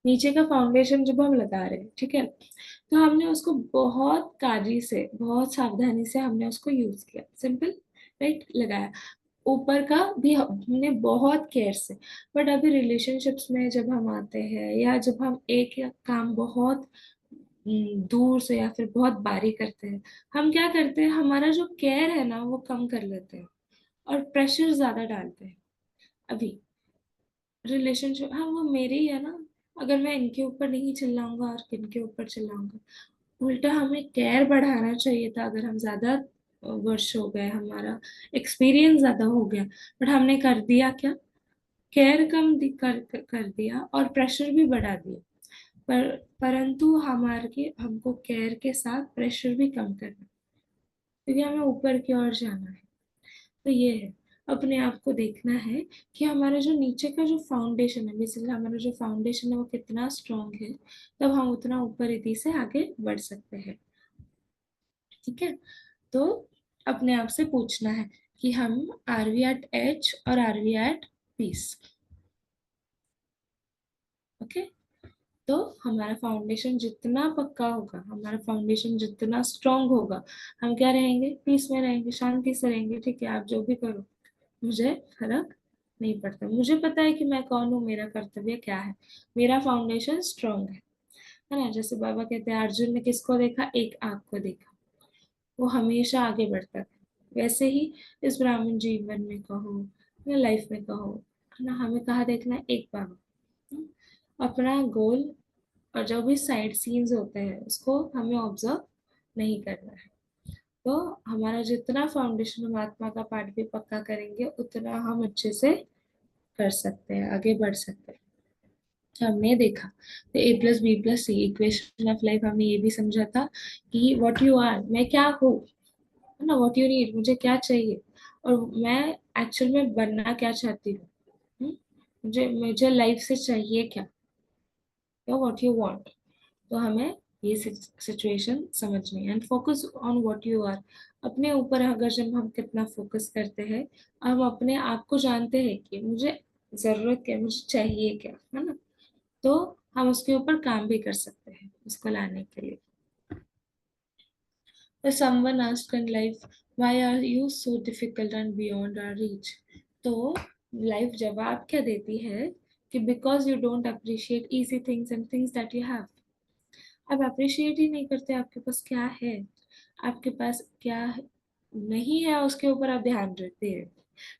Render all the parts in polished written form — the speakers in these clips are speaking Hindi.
नीचे का फाउंडेशन जब हम लगा रहे हैं, ठीक है, तो हमने उसको बहुत काजी से, बहुत सावधानी से हमने उसको यूज किया, सिंपल, राइट, लगाया। ऊपर का भी हमने बहुत केयर से। बट अभी रिलेशनशिप्स में जब हम आते हैं, या जब हम एक या काम बहुत दूर से या फिर बहुत बारीक करते हैं, हम क्या करते हैं, हमारा जो केयर है ना वो कम कर लेते हैं और प्रेशर ज्यादा डालते हैं। अभी रिलेशनशिप, हाँ वो मेरे ही है ना, अगर मैं इनके ऊपर नहीं चिल्लाऊंगा और किनके ऊपर चिल्लाऊंगा। उल्टा हमें केयर बढ़ाना चाहिए था, अगर हम ज्यादा वर्ष हो गए, हमारा एक्सपीरियंस ज्यादा हो गया, बट हमने कर दिया क्या, केयर कम कर दिया और प्रेशर भी बढ़ा दिया। परंतु हमारे हमको केयर के साथ प्रेशर भी कम करना, क्योंकि हमें ऊपर की ओर जाना है। तो ये है, अपने आप को देखना है कि हमारा जो नीचे का जो फाउंडेशन है, बेसिकली हमारा जो फाउंडेशन है वो कितना स्ट्रांग है, तब हम उतना ऊपर रीति से आगे बढ़ सकते हैं। ठीक है, तो अपने आप से पूछना है कि हम आर वी एट एच और are we at peace. Okay, तो हमारा फाउंडेशन जितना पक्का होगा, हमारा फाउंडेशन जितना स्ट्रांग होगा, हम क्या रहेंगे, पीस में रहेंगे, शांति से रहेंगे। ठीक है, आप जो भी करो, मुझे फर्क नहीं पड़ता, मुझे पता है कि मैं कौन हूँ, मेरा कर्तव्य क्या है, मेरा फाउंडेशन स्ट्रांग है ना। जैसे बाबा कहते हैं, अर्जुन ने किसको देखा, एक आग को देखा, वो हमेशा आगे बढ़ता था। वैसे ही इस ब्राह्मण जीवन में कहो या लाइफ में कहो, है ना, हमें कहाँ देखना है, एक बाबा। हम्म, अपना गोल और जो भी साइड सीन्स होते हैं उसको हमें ऑब्जर्व नहीं करना है। तो हमारा जितना फाउंडेशन, हम आत्मा का पाठ भी पक्का करेंगे, उतना हम अच्छे से कर सकते हैं, आगे बढ़ सकते हैं। तो हमने देखा, तो A plus B plus C equation of life, हमने ये भी समझा था कि व्हाट यू आर, मैं क्या हूँ, है ना, व्हाट यू नीड, मुझे क्या चाहिए, और मैं एक्चुअल में बनना क्या चाहती हूँ। हम्म? मुझे मुझे लाइफ से चाहिए क्या, या व्हाट यू वांट। तो हमें ये सिचुएशन समझनी है, and focus on what you are. अपने ऊपर अगर जब हम कितना फोकस करते हैं, हम अपने आप को जानते हैं कि मुझे जरूरत क्या है, मुझे चाहिए क्या, है ना, तो हम उसके ऊपर काम भी कर सकते हैं उसको लाने के लिए। तो someone asked in life, why are you so difficult and beyond our reach? तो लाइफ जवाब क्या देती है कि because you don't appreciate easy things and things that you have। आप अप्रिशिएट ही नहीं करते, आपके पास क्या है, आपके पास क्या नहीं है, उसके ऊपर आप ध्यान देते हैं।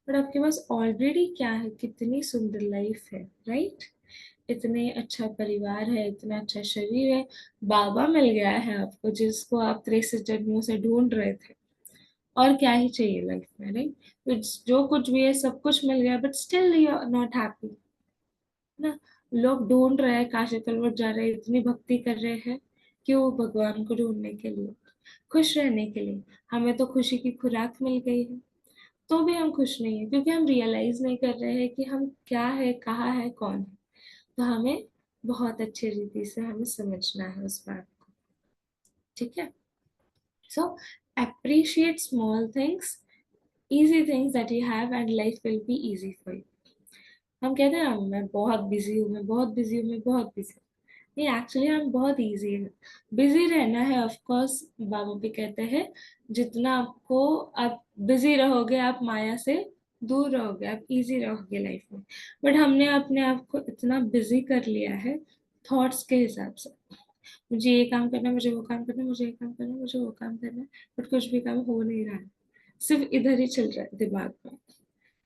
पर आपके पास ऑलरेडी क्या है, कितनी सुंदर लाइफ है, राइट, इतने अच्छा परिवार है, इतना अच्छा शरीर है, बाबा मिल गया है आपको जिसको आप 63 जन्मों से ढूंढ रहे थे। और क्या ही चाहिए लाइफ में, राइट। तो जो कुछ भी है सब कुछ मिल गया, but still you are not happy ना। लोग ढूंढ रहे हैं, काशी तलवट जा रहे हैं, इतनी भक्ति कर रहे हैं, क्यों, भगवान को ढूंढने के लिए, खुश रहने के लिए। हमें तो खुशी की खुराक मिल गई है, तो भी हम खुश नहीं है, क्योंकि हम रियलाइज नहीं कर रहे हैं कि हम क्या है, कहाँ है, कौन है। तो हमें बहुत अच्छी रीति से हमें समझना है उस बात को। ठीक है, सो appreciate small things, easy things that you have, and life will be easy for you। हम कहते हैं ना, मैं बहुत बिजी हूँ, मैं बहुत बिजी हूँ, मैं बहुत बिजी हूँ। नहीं, एक्चुअली हम बहुत इजी है, बिजी रहना है, ऑफ कोर्स। बाबा भी कहते हैं, जितना आपको आप बिजी रहोगे, आप माया से दूर रहोगे, आप इजी रहोगे लाइफ में। बट हमने अपने आप को इतना बिजी कर लिया है थॉट्स के हिसाब से, मुझे ये काम करना है, मुझे वो काम करना है, मुझे ये काम करना है, मुझे वो काम करना है, बट कुछ भी काम हो नहीं रहा है, सिर्फ इधर ही चल रहा है दिमाग में।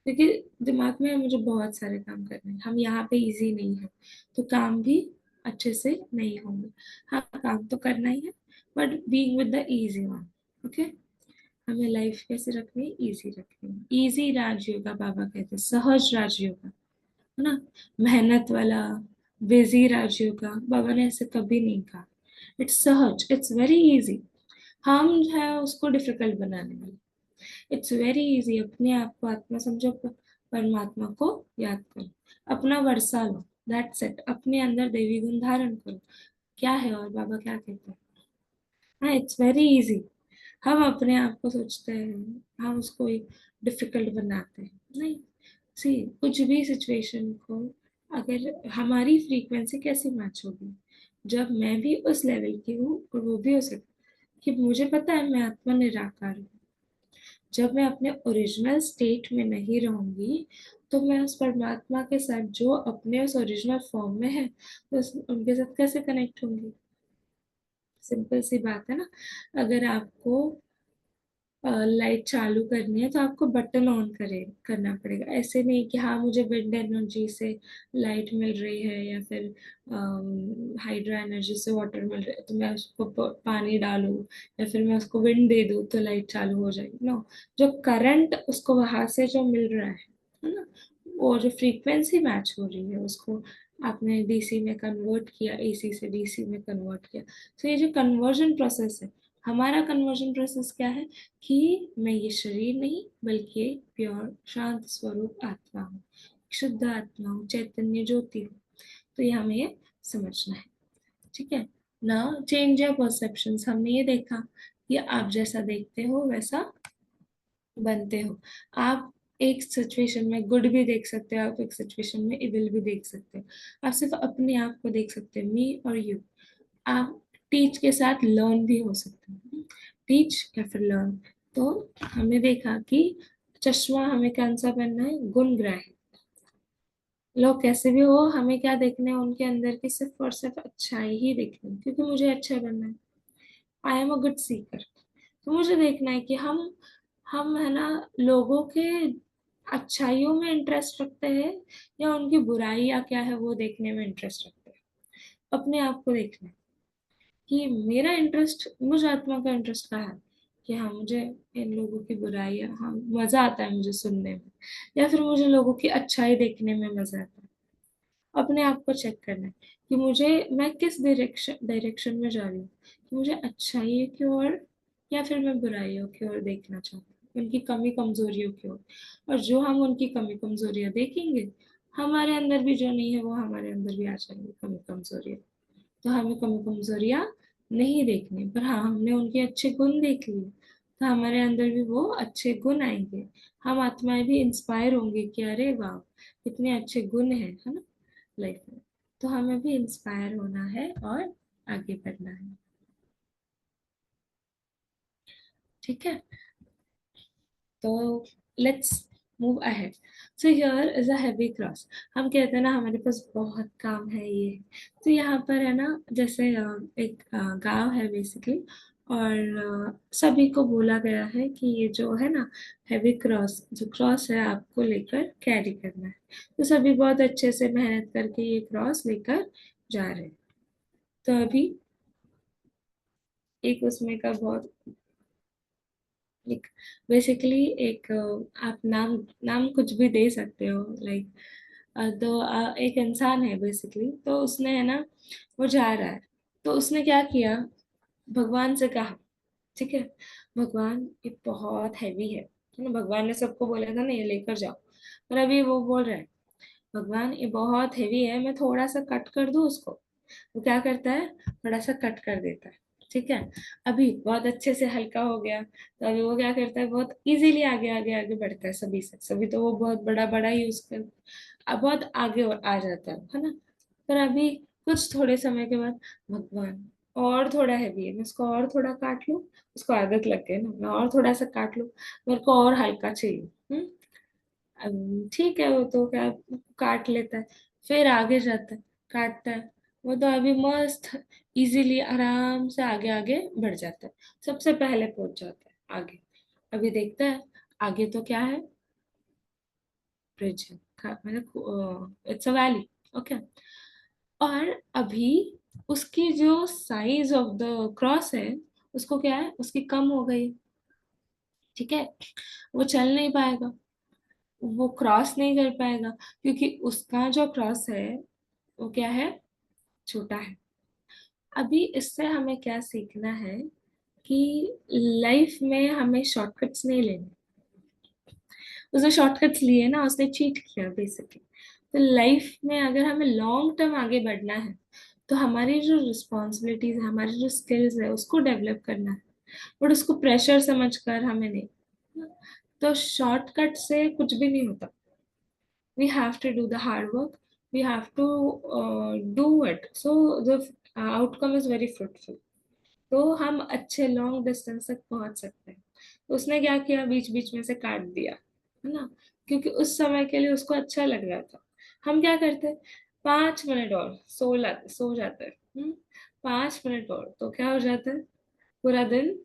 क्योंकि दिमाग में मुझे बहुत सारे काम करने हैं, हम यहाँ पे इजी नहीं है, तो काम भी अच्छे से नहीं होंगे। हाँ, काम तो करना ही है, but being with the easy one. Okay, हमें लाइफ कैसे रखनी है, इजी रखनी है, इजी राजयोगा बाबा कहते हैं, सहज राजयोगा, है ना। मेहनत वाला बिजी राजयोगा बाबा ने ऐसे कभी नहीं कहा। इट्स सहज, इट्स वेरी इजी। हम जो है उसको डिफिकल्ट बनाने वाले। इट्स वेरी इजी, अपने आप को आत्मा समझो, परमात्मा को याद करो, अपना वर्षा लो, दैट्स इट, अपने अंदर देवी गुण धारण करो। क्या है, और बाबा क्या कहते हैं, हाँ, इट्स वेरी इजी। हम अपने आप को सोचते हैं, हम उसको डिफिकल्ट बनाते हैं, नहीं। सी, कुछ भी सिचुएशन को अगर हमारी फ्रीक्वेंसी कैसे मैच होगी, जब मैं भी उस लेवल की हूँ और वो भी हो सकता कि मुझे पता है मैं आत्मा निराकार हूँ। जब मैं अपने ओरिजिनल स्टेट में नहीं रहूंगी, तो मैं उस परमात्मा के साथ जो अपने उस ओरिजिनल फॉर्म में है, तो उनके साथ कैसे कनेक्ट होंगी? सिंपल सी बात है ना। अगर आपको लाइट चालू करनी है तो आपको बटन ऑन करे करना पड़ेगा। ऐसे नहीं कि हाँ मुझे विंड एनर्जी से लाइट मिल रही है, या फिर हाइड्रो एनर्जी से वाटर मिल रहा है तो मैं उसको पानी डालूं, या फिर मैं उसको विंड दे दूं तो लाइट चालू हो जाएगी। नो, जो करंट उसको वहां से जो मिल रहा है ना, वो जो फ्रीक्वेंसी मैच हो रही है उसको आपने डीसी में कन्वर्ट किया, एसी से डीसी में कन्वर्ट किया। तो ये जो कन्वर्जन प्रोसेस है, हमारा कन्वर्जन प्रोसेस क्या है कि मैं ये शरीर नहीं बल्कि एक प्योर शांत स्वरूप आत्मा हूँ, शुद्ध आत्मा हूँ, चैतन्य ज्योति हूँ। तो ये हमें समझना है। ठीक है ना। चेंज योर परसेप्शंस, हमने ये देखा कि आप जैसा देखते हो वैसा बनते हो। आप एक सिचुएशन में गुड भी देख सकते हो, आप एक सिचुएशन में इविल भी देख सकते हो। आप सिर्फ अपने आप को देख सकते हो, मी और यू। आप टीच के साथ लर्न भी हो सकते हैं, टीच या फिर लर्न। तो हमने देखा कि चश्मा हमें कौन सा पहनना है, गुणग्राही। लोग कैसे भी हो, हमें क्या देखना है उनके अंदर की, सिर्फ और सिर्फ अच्छाई ही देखनी है, क्योंकि मुझे अच्छा बनना है। I am a good Sikar. तो मुझे देखना है कि हम है ना लोगों के अच्छाइयों में इंटरेस्ट रखते हैं, या उनकी बुराइयां क्या है वो देखने में इंटरेस्ट रखते हैं। अपने आप को देखना है कि मेरा इंटरेस्ट, मुझे आत्मा का इंटरेस्ट कहाँ है, कि हाँ मुझे इन लोगों की बुराइयां, हाँ मजा आता है मुझे सुनने में, या फिर मुझे लोगों की अच्छाई देखने में मजा आता है। अपने आप को चेक करना है कि मुझे, मैं किस डायरेक्शन में जा रही हूँ, कि मुझे अच्छाई की ओर या फिर मैं बुराइयों की ओर देखना चाहती हूँ, उनकी कमी कमजोरियों की ओर। और जो हम उनकी कमी कमजोरियां देखेंगे, हमारे अंदर भी जो नहीं है वो हमारे अंदर भी आ जाएंगी कमी कमजोरियां। तो हमें कमी कमजोरियां नहीं देखनी, पर हाँ हमने उनके अच्छे गुण देख लिए, तो हमारे अंदर भी वो अच्छे गुण आएंगे। हम आत्माएं भी इंस्पायर होंगे कि अरे वाह, कितने अच्छे गुण है ना लाइफ में। तो हमें भी इंस्पायर होना है और आगे बढ़ना है। ठीक है, तो let's move ahead. So here is a heavy cross. हम कहते हैं ना हमारे पास बहुत काम है ये। तो यहाँ पर है ना, जैसे एक गांव है बेसिकली, और सभी को बोला गया है कि ये जो है ना हैवी क्रॉस, जो क्रॉस है आपको लेकर कैरी करना है। तो सभी बहुत अच्छे से मेहनत करके ये क्रॉस लेकर जा रहे हैं। तो अभी एक उसमें का बहुत, एक बेसिकली एक आप नाम नाम कुछ भी दे सकते हो, लाइक तो एक इंसान है बेसिकली, तो उसने है ना, वो जा रहा है। तो उसने क्या किया, भगवान से कहा, ठीक है भगवान ये बहुत हैवी है ना। भगवान ने सबको बोला था ना ये लेकर जाओ, पर अभी वो बोल रहा है भगवान ये बहुत हैवी है, मैं थोड़ा सा कट कर दूं उसको। वो क्या करता है, थोड़ा सा कट कर देता है। ठीक है, अभी बहुत अच्छे से हल्का हो गया, तो अभी वो क्या करता है, बहुत इजीली आगे आगे आगे बढ़ता है सभी से। सभी तो वो बहुत बड़ा बड़ा यूज कर, अब बहुत आगे आ जाता है ना। पर अभी कुछ थोड़े समय के बाद, भगवान और थोड़ा हैवी है, मैं इसको और थोड़ा काट लूं। उसको आदत लग गई ना, मैं और थोड़ा सा काट लूं, मेरे को और हल्का चाहिए। ठीक है, वो तो क्या, काट लेता है, फिर आगे जाता है, काटता है। वो तो अभी मस्त इजीली आराम से आगे आगे बढ़ जाता है, सबसे पहले पहुंच जाता है आगे। अभी देखता है आगे तो क्या है, ब्रिज है, मतलब इट्स अ वैली। ओके, और अभी उसकी जो साइज ऑफ द क्रॉस है, उसको क्या है, उसकी कम हो गई। ठीक है, वो चल नहीं पाएगा, वो क्रॉस नहीं कर पाएगा, क्योंकि उसका जो क्रॉस है वो क्या है, छोटा है। अभी इससे हमें क्या सीखना है कि लाइफ में हमें शॉर्टकट्स नहीं लेने। उसने शॉर्टकट्स लिए ना, उसने चीट किया बेसिकली। तो लाइफ में अगर हमें लॉन्ग टर्म आगे बढ़ना है, तो हमारी जो रिस्पॉन्सिबिलिटीज है, हमारी जो स्किल्स है उसको डेवलप करना है, बट उसको प्रेशर समझकर हमें नहीं। तो शॉर्टकट से कुछ भी नहीं होता, we have to do the hard work. we have to do it, so the outcome is very fruitful. तो हम अच्छे लॉन्ग डिस्टेंस तक पहुंच सकते हैं। तो उसने क्या किया, बीच बीच में से काट दिया, है ना, क्योंकि उस समय के लिए उसको अच्छा लग रहा था। हम क्या करते हैं, 5 मिनट और सो जाते हैं। 5 मिनट और तो क्या हो जाता है, पूरा दिन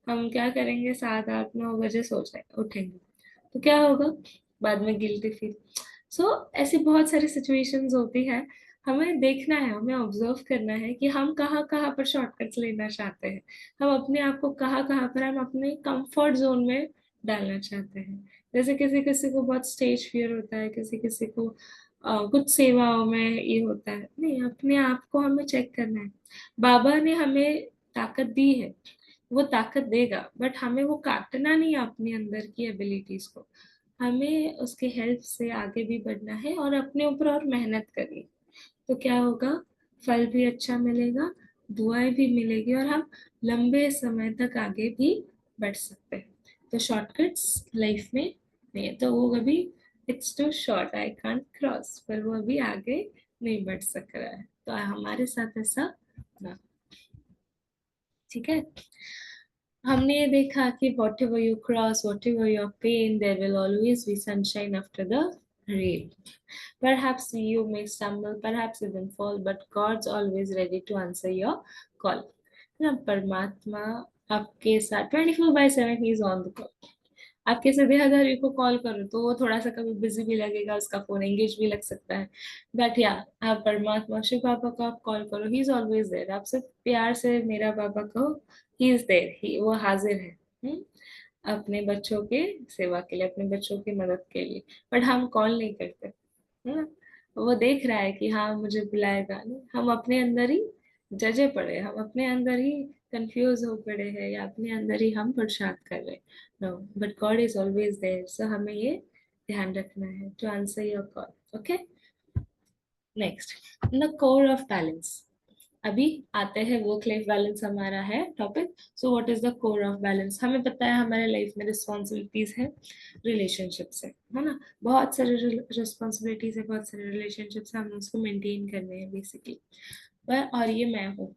हम क्या करेंगे, 7 8 9 बजे सो जाए उठेंगे, तो क्या होगा, बाद में गिल्टी फील। सो ऐसी बहुत सारी सिचुएशंस होती है। हमें देखना है, हमें ऑब्जर्व करना है कि हम कहाँ कहाँ पर शॉर्टकट्स लेना चाहते हैं, हम अपने आप को कहाँ कहाँ पर हम अपने कंफर्ट जोन में डालना चाहते हैं। जैसे किसी किसी को बहुत स्टेज फियर होता है, किसी किसी को कुछ सेवाओं में ये होता है। नहीं, अपने आप को हमें चेक करना है। बाबा ने हमें ताकत दी है, वो ताकत देगा, बट हमें वो काटना नहीं है अपने अंदर की एबिलिटीज को। हमें उसके हेल्प से आगे भी बढ़ना है और अपने ऊपर और मेहनत करनी। तो क्या होगा, फल भी अच्छा मिलेगा, दुआएं भी मिलेगी, और हम लंबे समय तक आगे भी बढ़ सकते हैं। तो शॉर्टकट्स लाइफ में नहीं है, तो वो कभी it's too short I can't cross, पर वो अभी आगे नहीं बढ़ सक रहा है। तो हमारे साथ ऐसा ना, ठीक है। हमने ये देखा कि whatever you cross, whatever your pain, there will always be sunshine after the rain. Perhaps you may stumble, perhaps even fall, but God's always ready to answer your call. ना, परमात्मा आपके साथ 24/7 he is on the call. आप किसी देहधारी को कॉल करो तो वो थोड़ा सा कभी बिजी भी लगेगा, उसका फोन एंगेज भी लग सकता है, बट या आप परमात्मा शिव बाबा को आप कॉल करो, ही इज ऑलवेज देयर। आप सिर्फ प्यार से मेरा बाबा कहो, ही इज देयर, ही वो हाजिर है। हम्म, अपने बच्चों के सेवा के लिए, अपने बच्चों की मदद के लिए। बट हम कॉल नहीं करते, है ना। वो देख रहा है कि हाँ मुझे बुलाएगा नहीं, हम अपने अंदर ही जजे पड़े, हम अपने अंदर ही कंफ्यूज हो पड़े हैं, या अपने अंदर ही हम पुरुषार्थ कर रहे हैं। No, but God is always there, so हमें ये ध्यान रखना है to answer your call. Okay, next, the core of balance. अभी आते हैं, वर्क लाइफ बैलेंस हमारा है topic. So what is the core of balance. हमें पता है हमारे लाइफ में रिस्पॉन्सिबिलिटीज है, रिलेशनशिप्स है ना, बहुत सारे रिस्पॉन्सिबिलिटीज है, बहुत सारे रिलेशनशिप्स है, हमें उसको मेंटेन करने हैं बेसिकली। पर और ये मैं हूँ,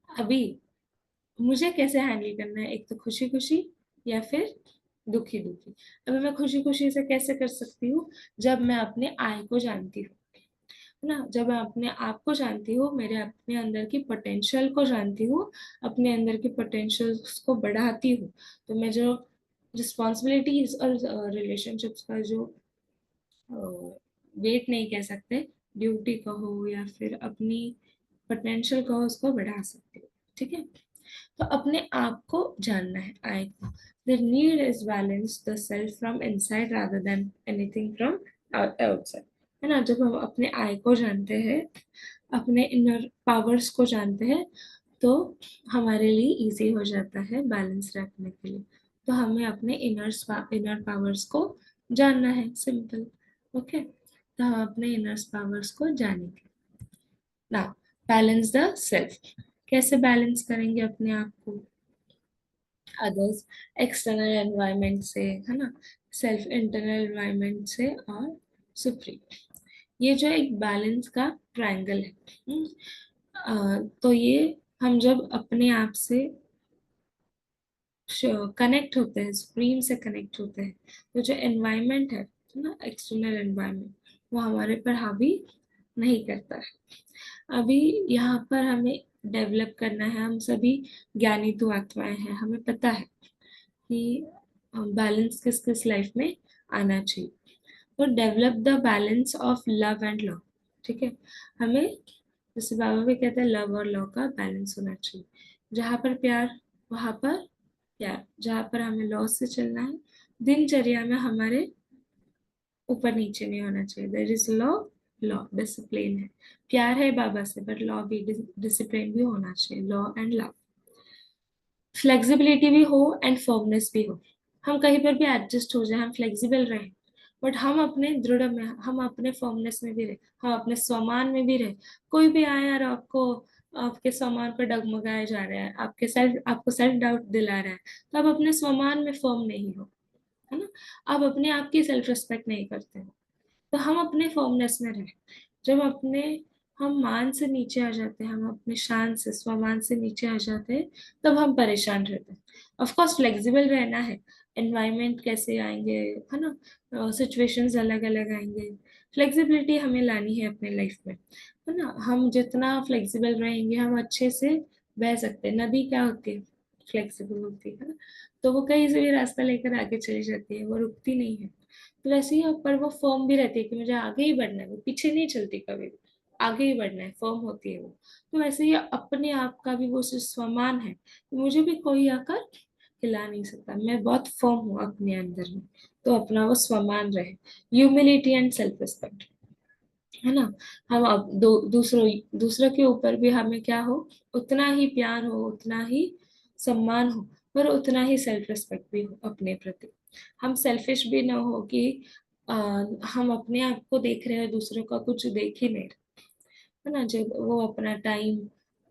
अभी मुझे कैसे हैंडल करना है, एक तो खुशी खुशी या फिर दुखी दुखी। अभी मैं खुशी खुशी से कैसे कर सकती हूँ, जब मैं अपने आय को जानती हूँ, है ना, जब मैं अपने आप को जानती हूँ, मेरे अपने अंदर की पोटेंशियल को जानती हूँ, अपने अंदर की पोटेंशियल को बढ़ाती हूँ। तो मैं जो रिस्पॉन्सिबिलिटीज और रिलेशनशिप्स का जो वेट नहीं कह सकते, ड्यूटी कहो या फिर अपनी पोटेंशियल कहो, उसको बढ़ा सकती हूँ। ठीक है, तो अपने आप को जानना है, आई को। The need is balance the self from inside rather than anything from outside, है ना। जब हम अपने आई को जानते हैं, अपने इनर पावर्स को जानते हैं, तो हमारे लिए इजी हो जाता है बैलेंस रखने के लिए। तो हमें अपने इनर पावर्स को जानना है, सिंपल। ओके, तो हम अपने इनर पावर्स को जानेंगे ना। बैलेंस द सेल्फ, कैसे बैलेंस करेंगे अपने आप को अदर्स, एक्सटर्नल एनवायरनमेंट से, है ना, सेल्फ इंटरनल एनवायरनमेंट से, और सुप्रीम। ये जो एक बैलेंस का ट्रायंगल है। तो ये हम जब अपने आप से कनेक्ट होते हैं, सुप्रीम से कनेक्ट होते हैं, तो जो एनवायरनमेंट है ना, एक्सटर्नल एनवायरनमेंट, वो हमारे पर हावी नहीं करता है। अभी यहाँ पर हमें डेवलप करना है, हम सभी ज्ञानी तो आत्माएं हैं, हमें पता है कि बैलेंस किस किस लाइफ में आना चाहिए। तो develop the balance of love and law. ठीक है, हमें, जैसे बाबा भी कहते हैं, लव और लॉ का बैलेंस होना चाहिए। जहाँ पर प्यार, वहां पर प्यार, जहाँ पर हमें लॉ से चलना है, दिनचर्या में हमारे ऊपर नीचे नहीं होना चाहिए। There is law, law discipline है, प्यार है बाबा से, बट लॉ भी, डिसिप्लिन भी होना चाहिए, लॉ एंड लव। फ्लेक्सिबिलिटी भी हो एंड फर्मनेस भी हो, हम कहीं पर भी एडजस्ट हो जाए, हम फ्लेक्सिबल रहें, बट हम अपने दृढ़ में, हम अपने फर्मनेस में भी रहे, हम अपने स्वमान में भी रहे। कोई भी आए और आपको, आपके स्वमान पर डगमगाया जा रहा है, आपको सेल्फ डाउट दिला रहा है, तो आप अपने स्वमान में फर्म नहीं हो, है ना, आप अपने आप की सेल्फ रिस्पेक्ट नहीं करते हो। तो हम अपने फर्मनेस में रहें, जब अपने हम मान से नीचे आ जाते हैं, हम अपने शान से स्वमान से नीचे आ जाते हैं, तब हम परेशान रहते हैं। ऑफ कोर्स फ्लेक्सिबल रहना है, एनवायरनमेंट कैसे आएंगे, है ना, सिचुएशंस अलग अलग आएंगे, फ्लेक्सिबिलिटी हमें लानी है अपने लाइफ में, है ना। हम जितना फ्लेक्सिबल रहेंगे हम अच्छे से बह सकते हैं। नदी क्या होती है, फ्लेक्सिबल होती है ना, तो वो कहीं से भी रास्ता लेकर आगे चली जाती है, वो रुकती नहीं है। तो वैसे ही पर वो फर्म भी रहती है कि मुझे आगे ही बढ़ना है, वो पीछे नहीं चलती कभी भी, आगे ही बढ़ना है, फर्म होती है वो। तो वैसे ही अपने आप का भी वो जो स्वमान है, तो मुझे भी कोई आकर हिला नहीं सकता, मैं बहुत फर्म हूँ अपने अंदर में। तो अपना वो स्वमान रहे, ह्यूमिलिटी एंड सेल्फ रिस्पेक्ट, है ना। हम अब दूसरों दूसरों के ऊपर भी हमें क्या हो, उतना ही प्यार हो, उतना ही सम्मान हो, पर उतना ही सेल्फ रिस्पेक्ट भी हो अपने प्रति। हम सेल्फिश भी ना हो कि आ, हम अपने आप को देख रहे हैं, दूसरों का कुछ देख ही नहीं रहे, है ना। जब वो अपना टाइम,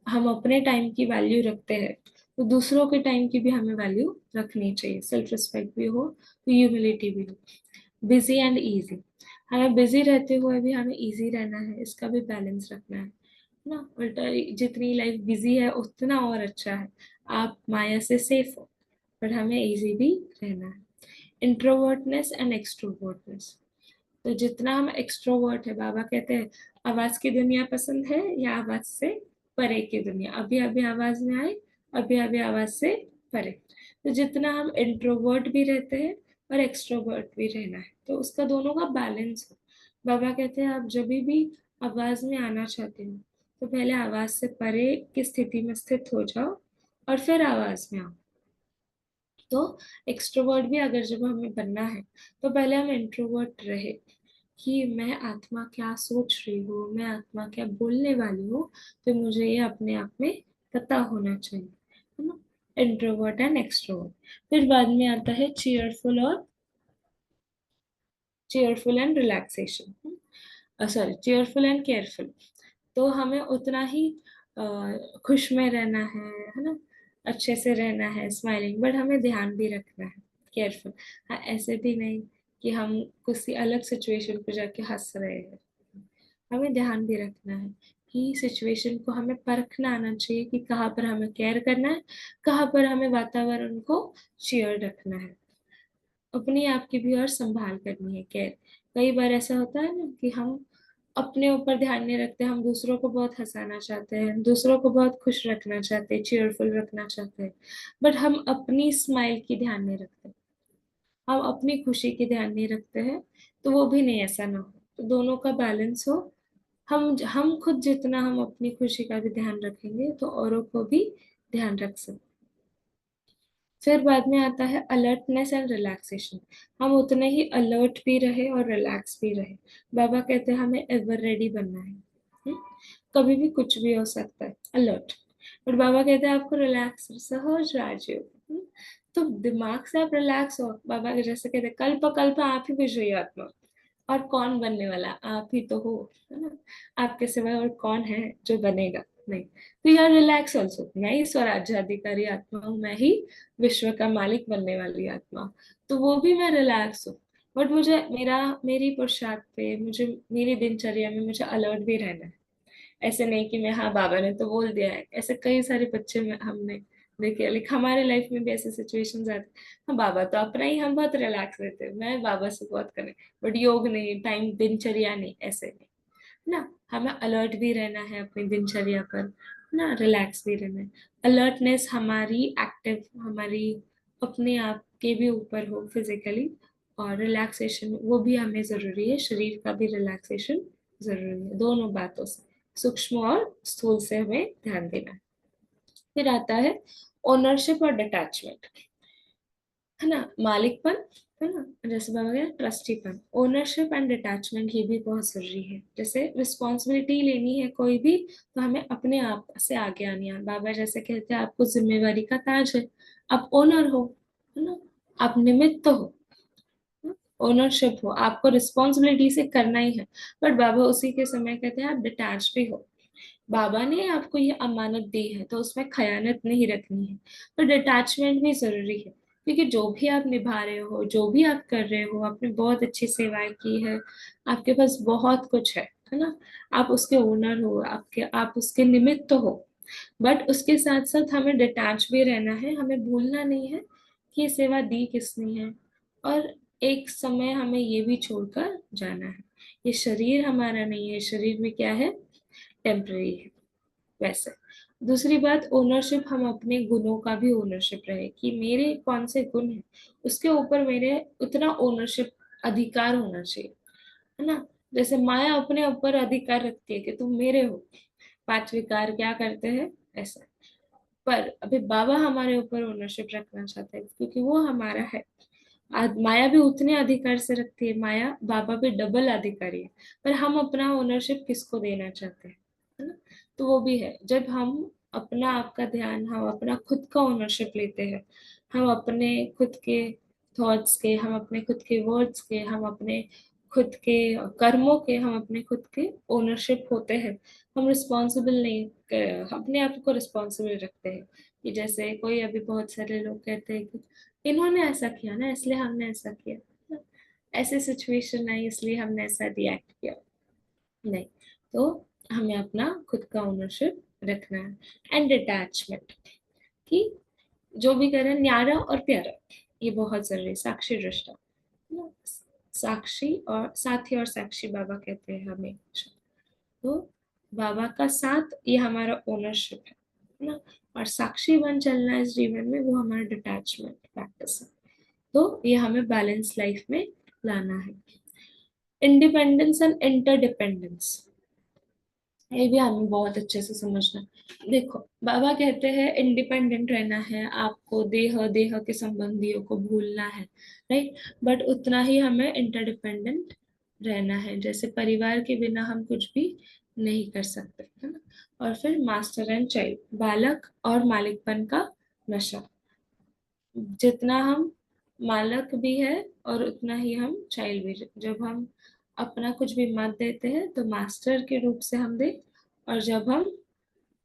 हम अपने टाइम की वैल्यू रखते हैं, तो दूसरों के टाइम की भी हमें वैल्यू रखनी चाहिए, सेल्फ रिस्पेक्ट भी हो तो ह्यूमिलिटी भी हो। बिजी एंड इजी, हमें बिजी रहते हुए भी हमें इजी रहना है, इसका भी बैलेंस रखना है ना। उल्टा जितनी लाइफ बिजी है उतना और अच्छा है, आप माया से सेफ हो, पर हमें इजी भी रहना है। इंट्रोवर्टनेस एंड एक्सट्रोवर्टनेस, तो जितना हम एक्सट्रोवर्ट है, बाबा कहते हैं आवाज की दुनिया पसंद है या आवाज से परे की दुनिया, अभी अभी आवाज में आए, अभी अभी आवाज से परे। तो जितना हम इंट्रोवर्ट भी रहते हैं और एक्सट्रोवर्ट भी रहना है, तो उसका दोनों का बैलेंस हो। बाबा कहते हैं आप जब भी आवाज में आना चाहते हो, तो पहले आवाज से परे की स्थिति में स्थित हो जाओ और फिर आवाज में आओ। तो एक्सट्रोवर्ट भी अगर जब हमें बनना है, तो पहले हम इंट्रोवर्ट रहे कि मैं आत्मा क्या सोच रही हूँ, मैं आत्मा क्या बोलने वाली हूँ, तो मुझे ये अपने आप में पता होना चाहिए, है ना। Introvert and extrovert. फिर बाद में आता है cheerful and relaxation, sorry cheerful and careful. तो हमें उतना ही अ, खुश में रहना है ना, अच्छे से रहना है, स्माइलिंग, बट हमें ध्यान भी रखना है, केयरफुल। हाँ, ऐसे भी नहीं कि हम किसी अलग सिचुएशन पे जाके हंस रहे हैं, हमें ध्यान भी रखना है कि सिचुएशन को हमें परखना आना चाहिए कि कहाँ पर हमें केयर करना है, कहाँ पर हमें वातावरण को चेयर रखना है, अपने आप की भी और संभाल करनी है, केयर। कई बार ऐसा होता है ना कि हम अपने ऊपर ध्यान नहीं रखते, हम दूसरों को बहुत हंसाना चाहते हैं, दूसरों को बहुत खुश रखना चाहते हैं, चीयरफुल रखना चाहते हैं, बट हम अपनी स्माइल की ध्यान नहीं रखते, हम अपनी खुशी की ध्यान नहीं रखते हैं। तो वो भी नहीं, ऐसा ना हो, तो दोनों का बैलेंस हो। हम खुद जितना हम अपनी खुशी का भी ध्यान रखेंगे, तो औरों को भी ध्यान रख सकते। फिर बाद में आता है अलर्टनेस एंड रिलैक्सेशन, हम उतने ही अलर्ट भी रहे और रिलैक्स भी रहे। बाबा कहते हैं हमें एवर रेडी बनना है, हम्म? कभी भी कुछ भी हो सकता है, अलर्ट। और बाबा कहते हैं आपको रिलैक्स, सहज राजयोग, तो दिमाग से आप रिलैक्स हो। बाबा जैसे कहते हैं कल्प कल्प आप ही विजयी आत्मा, और कौन बनने वाला, आप ही तो हो, है ना। आपके सिवाय और कौन है जो बनेगा, नहीं। तो यार रिलैक्स ऑल्सो, मैं ही स्वराज्याधिकारी आत्मा हूँ, मैं ही विश्व का मालिक बनने वाली आत्मा, तो वो भी मैं रिलैक्स हूँ। बट मुझे मेरी पुरुषार्थ पे, मुझे मेरी दिनचर्या में मुझे अलर्ट भी रहना है। ऐसे नहीं कि मैं, हाँ बाबा ने तो बोल दिया है, ऐसे कई सारे बच्चे में हमने देखे, लाइक हमारे लाइफ में भी ऐसे सिचुएशंस आते हैं। हाँ बाबा तो अपना ही, हम बहुत रिलैक्स रहते हैं, मैं बाबा से बहुत करें, बट योग नहीं, टाइम दिनचर्या नहीं, ऐसे नहीं ना। हमें अलर्ट भी रहना है अपनी दिनचर्या पर, ना रिलैक्स भी रहना है। अलर्टनेस हमारी एक्टिव, हमारी अपने आप के भी ऊपर हो फिजिकली, और रिलैक्सेशन वो भी हमें जरूरी है, शरीर का भी रिलैक्सेशन जरूरी है, दोनों बातों से, सूक्ष्म और स्थूल से हमें ध्यान देना है। फिर आता है ओनरशिप और डिटैचमेंट, है ना, मालिकपन, है ना, जैसे बाबा गया ट्रस्टीपन, ओनरशिप एंड डिटैचमेंट, ये भी बहुत जरूरी है। जैसे रिस्पॉन्सिबिलिटी लेनी है कोई भी, तो हमें अपने आप से आगे आनी है। बाबा जैसे कहते हैं आपको जिम्मेवारी का ताज है, आप ओनर हो, है ना, आप निमित्त हो, ओनरशिप हो, आपको रिस्पॉन्सिबिलिटी से करना ही है। बट बाबा उसी के समय कहते हैं आप डिटैच भी हो, बाबा ने आपको ये अमानत दी है तो उसमें खयानत नहीं रखनी है, तो डिटैचमेंट भी जरूरी है। क्योंकि जो भी आप निभा रहे हो, जो भी आप कर रहे हो, आपने बहुत अच्छी सेवाएं की है, आपके पास बहुत कुछ है है ना। आप उसके ओनर हो, आपके आप उसके निमित्त तो हो, बट उसके साथ साथ हमें डिटैच भी रहना है। हमें भूलना नहीं है कि ये सेवा दी किसने है, और एक समय हमें ये भी छोड़कर जाना है। ये शरीर हमारा नहीं है, शरीर में क्या है, टेम्पररी है। वैसे दूसरी बात, ओनरशिप, हम अपने गुणों का भी ओनरशिप रहे कि मेरे कौन से गुण है, उसके ऊपर मेरे उतना ओनरशिप, अधिकार होना चाहिए, है ना। जैसे माया अपने ऊपर अधिकार रखती है कि तुम मेरे हो, पांच विकार क्या करते हैं, ऐसा। पर अभी बाबा हमारे ऊपर ओनरशिप रखना चाहते हैं क्योंकि वो हमारा है। माया भी उतने अधिकार से रखती है, माया बाबा भी डबल अधिकारी है। पर हम अपना ओनरशिप किसको देना चाहते हैं, है ना। तो वो भी है, जब हम अपना आपका ध्यान, हम अपना खुद का ओनरशिप लेते हैं, हम अपने खुद के थॉट्स के, हम अपने खुद के वर्ड्स के, हम अपने खुद के कर्मों के, हम अपने खुद के ओनरशिप होते हैं। हम रिस्पॉन्सिबल नहीं अपने आप को रिस्पॉन्सिबल रखते हैं। कि जैसे कोई, अभी बहुत सारे लोग कहते हैं कि इन्होंने ऐसा किया ना इसलिए हमने ऐसा किया, ऐसी सिचुएशन आई इसलिए हमने ऐसा रिएक्ट किया, नहीं। तो हमें अपना खुद का ओनरशिप रखना है। एंड अटैचमेंट, कि जो भी करें न्यारा और प्यारा, ये बहुत जरूरी है। साक्षी दृष्टा, ना, साक्षी और साथी और साक्षी बाबा कहते हैं हमें। तो बाबा का साथ ये हमारा ओनरशिप है ना। और साक्षी बन चलना इस जीवन में, वो हमारा डिटैचमेंट प्रैक्टिस है। तो ये हमें बैलेंस लाइफ में लाना है। इंडिपेंडेंस एंड इंटरडिपेंडेंस, ये भी हमें बहुत अच्छे से समझना है। देखो, बाबा कहते हैं इंडिपेंडेंट रहना है आपको, देह देह के संबंधियों को भूलना है, राइट। बट उतना ही हमें इंटरडिपेंडेंट रहना है, जैसे परिवार के बिना हम कुछ भी नहीं कर सकते, है ना। और फिर मास्टर एंड चाइल्ड, बालक और मालिकपन का नशा, जितना हम मालक भी है और उतना ही हम चाइल्ड भी। जब हम अपना कुछ भी मत देते हैं तो मास्टर के रूप से हम दे, और जब हम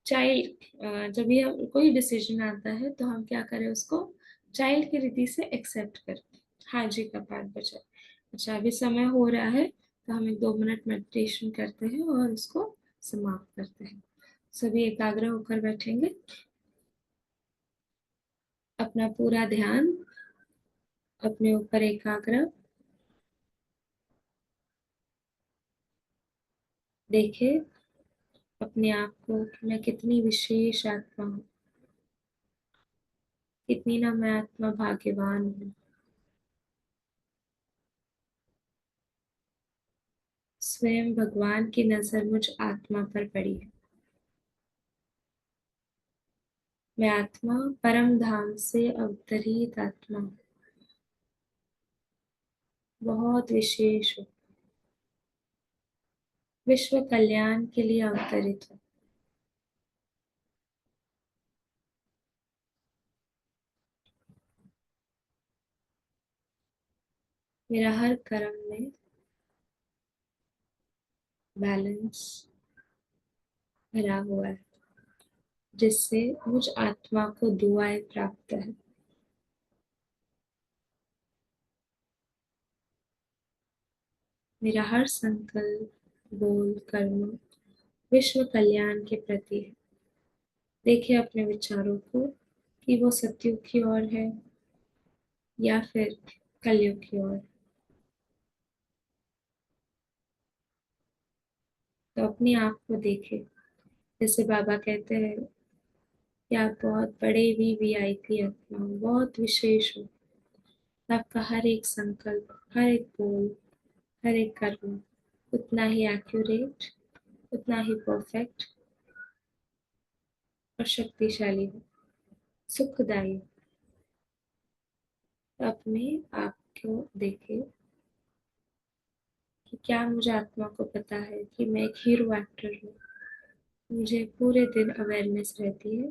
चाइल्ड, जब भी हम कोई डिसीजन आता है तो हम क्या करें, उसको चाइल्ड की रीति से एक्सेप्ट करें। हाँ जी का पाठ बचा। अच्छा, अभी समय हो रहा है तो हम एक 2 मिनट मेडिटेशन करते हैं और उसको समाप्त करते हैं। सभी एकाग्र होकर बैठेंगे, अपना पूरा ध्यान अपने ऊपर एकाग्र, देखे अपने आप को कि मैं कितनी विशेष आत्मा हूँ, कितनी ना मैं आत्मा भाग्यवान हूँ। स्वयं भगवान की नजर मुझ आत्मा पर पड़ी है। मैं आत्मा परम धाम से अवतरित आत्मा हूँ, बहुत विशेष हूँ, विश्व कल्याण के लिए अवतरित हूँ। मेरा हर कर्म में बैलेंस भरा हुआ है, जिससे मुझ आत्मा को दुआएं प्राप्त है। मेरा हर संकल्प, बोल, कर्म विश्व कल्याण के प्रति है। देखिए अपने विचारों को कि वो सत्युग की ओर है या फिर कलयुग की ओर। तो अपने आप को देखे, जैसे बाबा कहते हैं कि आप बहुत बड़े वीवीआईपी आत्मा हो, बहुत विशेष हो। आपका हर एक संकल्प, हर एक बोल, हर एक कर्म उतना ही एक्यूरेट, उतना ही परफेक्ट और शक्तिशाली हो, सुखदायी। तो अपने आप को देखे कि क्या मुझे आत्मा को पता है कि मैं एक हीरो एक्टर हूँ। मुझे पूरे दिन अवेयरनेस रहती है।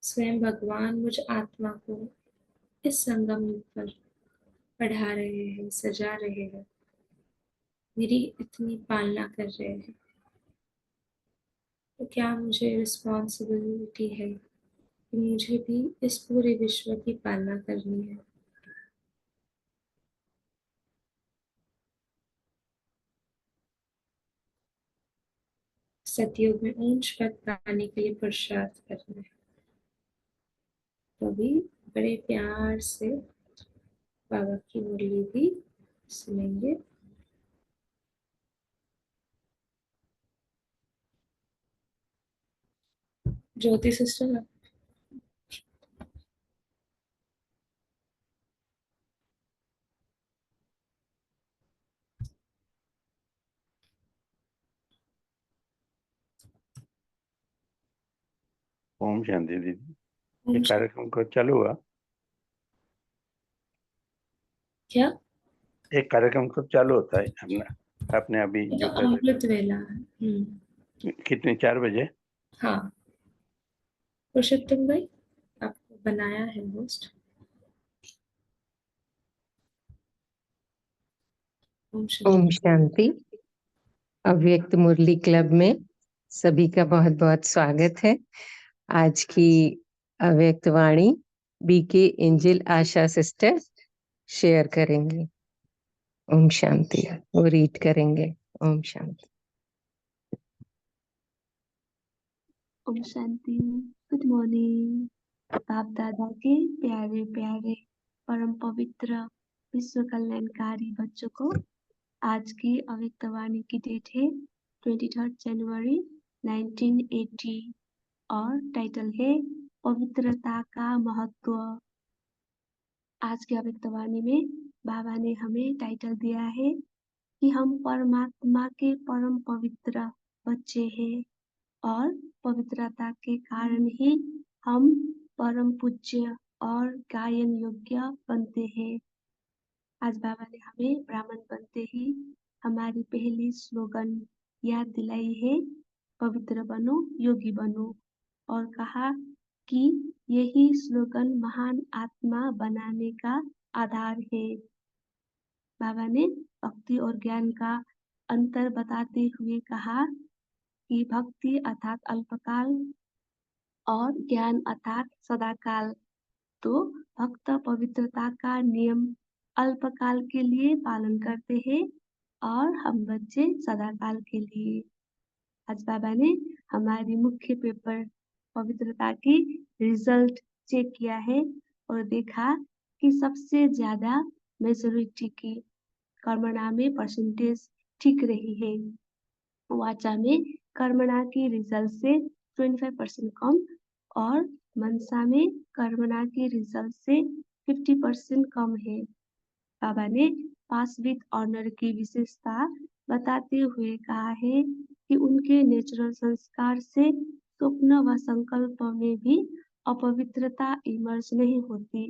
स्वयं भगवान मुझ आत्मा को इस संगम पर पढ़ा रहे हैं, सजा रहे हैं, मेरी इतनी पालना कर रहे हैं। तो क्या मुझे रिस्पॉन्सिबिलिटी है कि मुझे भी इस पूरे विश्व की पालना करनी है। सतयुग में ऊंच पद पाने के लिए पुरुषार्थ करना है। तो अभी बड़े प्यार से बाबा की मुरली भी सुनेंगे। ज्योति सिस्टर, ओम शांति दीदी। ये कार्यक्रम कब चालू हुआ? क्या एक कार्यक्रम कब चालू होता है? हमने आपने अभी ये जो तो कर अमृत वेला है। कितने 4 बजे? हाँ, पुरुषोत्तम भाई आपको बनाया है होस्ट। ओम ओम शांति। शांति। अव्यक्त मुरली क्लब में सभी का बहुत बहुत स्वागत है। आज की अव्यक्त वाणी BK angel Asha sister share करेंगे। ओम शांति। वो रीड करेंगे। ओम शांति। ओम शांति। Good morning. बाप दादा के प्यारे प्यारे परम पवित्र विश्व कल्याणकारी बच्चों को आज की अव्यक्त वाणी की डेट है 23 जनवरी 1980 और टाइटल है पवित्रता का महत्व। आज की अव्यक्त वाणी में बाबा ने हमें टाइटल दिया है कि हम परमात्मा के परम पवित्र बच्चे हैं और पवित्रता के कारण ही हम परम पूज्य और गायन योग्य बनते हैं। आज बाबा ने हमें ब्राह्मण बनते ही हमारी पहली स्लोगन याद दिलाई है, पवित्र बनो योगी बनो, और कहा कि यही स्लोगन महान आत्मा बनाने का आधार है। बाबा ने भक्ति और ज्ञान का अंतर बताते हुए कहा कि भक्ति अर्थात अल्पकाल और ज्ञान अर्थात सदाकाल। तो भक्त पवित्रता का नियम अल्पकाल के लिए पालन करते हैं और हम बच्चे सदाकाल के लिए। आज बाबा ने हमारी मुख्य पेपर पवित्रता की रिजल्ट चेक किया है और देखा कि सबसे ज्यादा मेजोरिटी की कर्मणा में परसेंटेज ठीक रही है। वाचा में कर्मणा की रिजल्ट से 25% कम और मनसा में कर्मणा की रिजल्ट से 50% कम है। बाबा ने पास विद ऑनर की विशेषता बताते हुए कहा है कि उनके नेचुरल संस्कार से स्वप्न व संकल्प में भी अपवित्रता इमर्ज नहीं होती।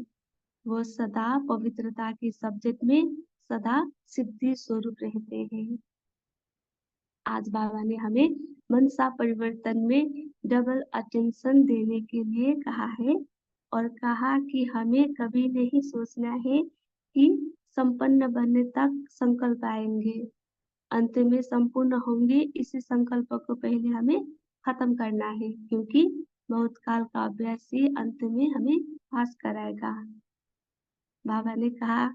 वो सदा पवित्रता के सब्जेक्ट में सदा सिद्धि स्वरूप रहते हैं। आज बाबा ने हमें मनसा परिवर्तन में डबल अटेंशन देने के लिए कहा है और कहा कि हमें कभी नहीं सोचना है कि संपन्न बनने तक संकल्प आएंगे, अंत में संपूर्ण होंगे। इसी संकल्प को पहले हमें खत्म करना है, क्योंकि बहुत काल का अभ्यास ही अंत में हमें पास कराएगा। बाबा ने कहा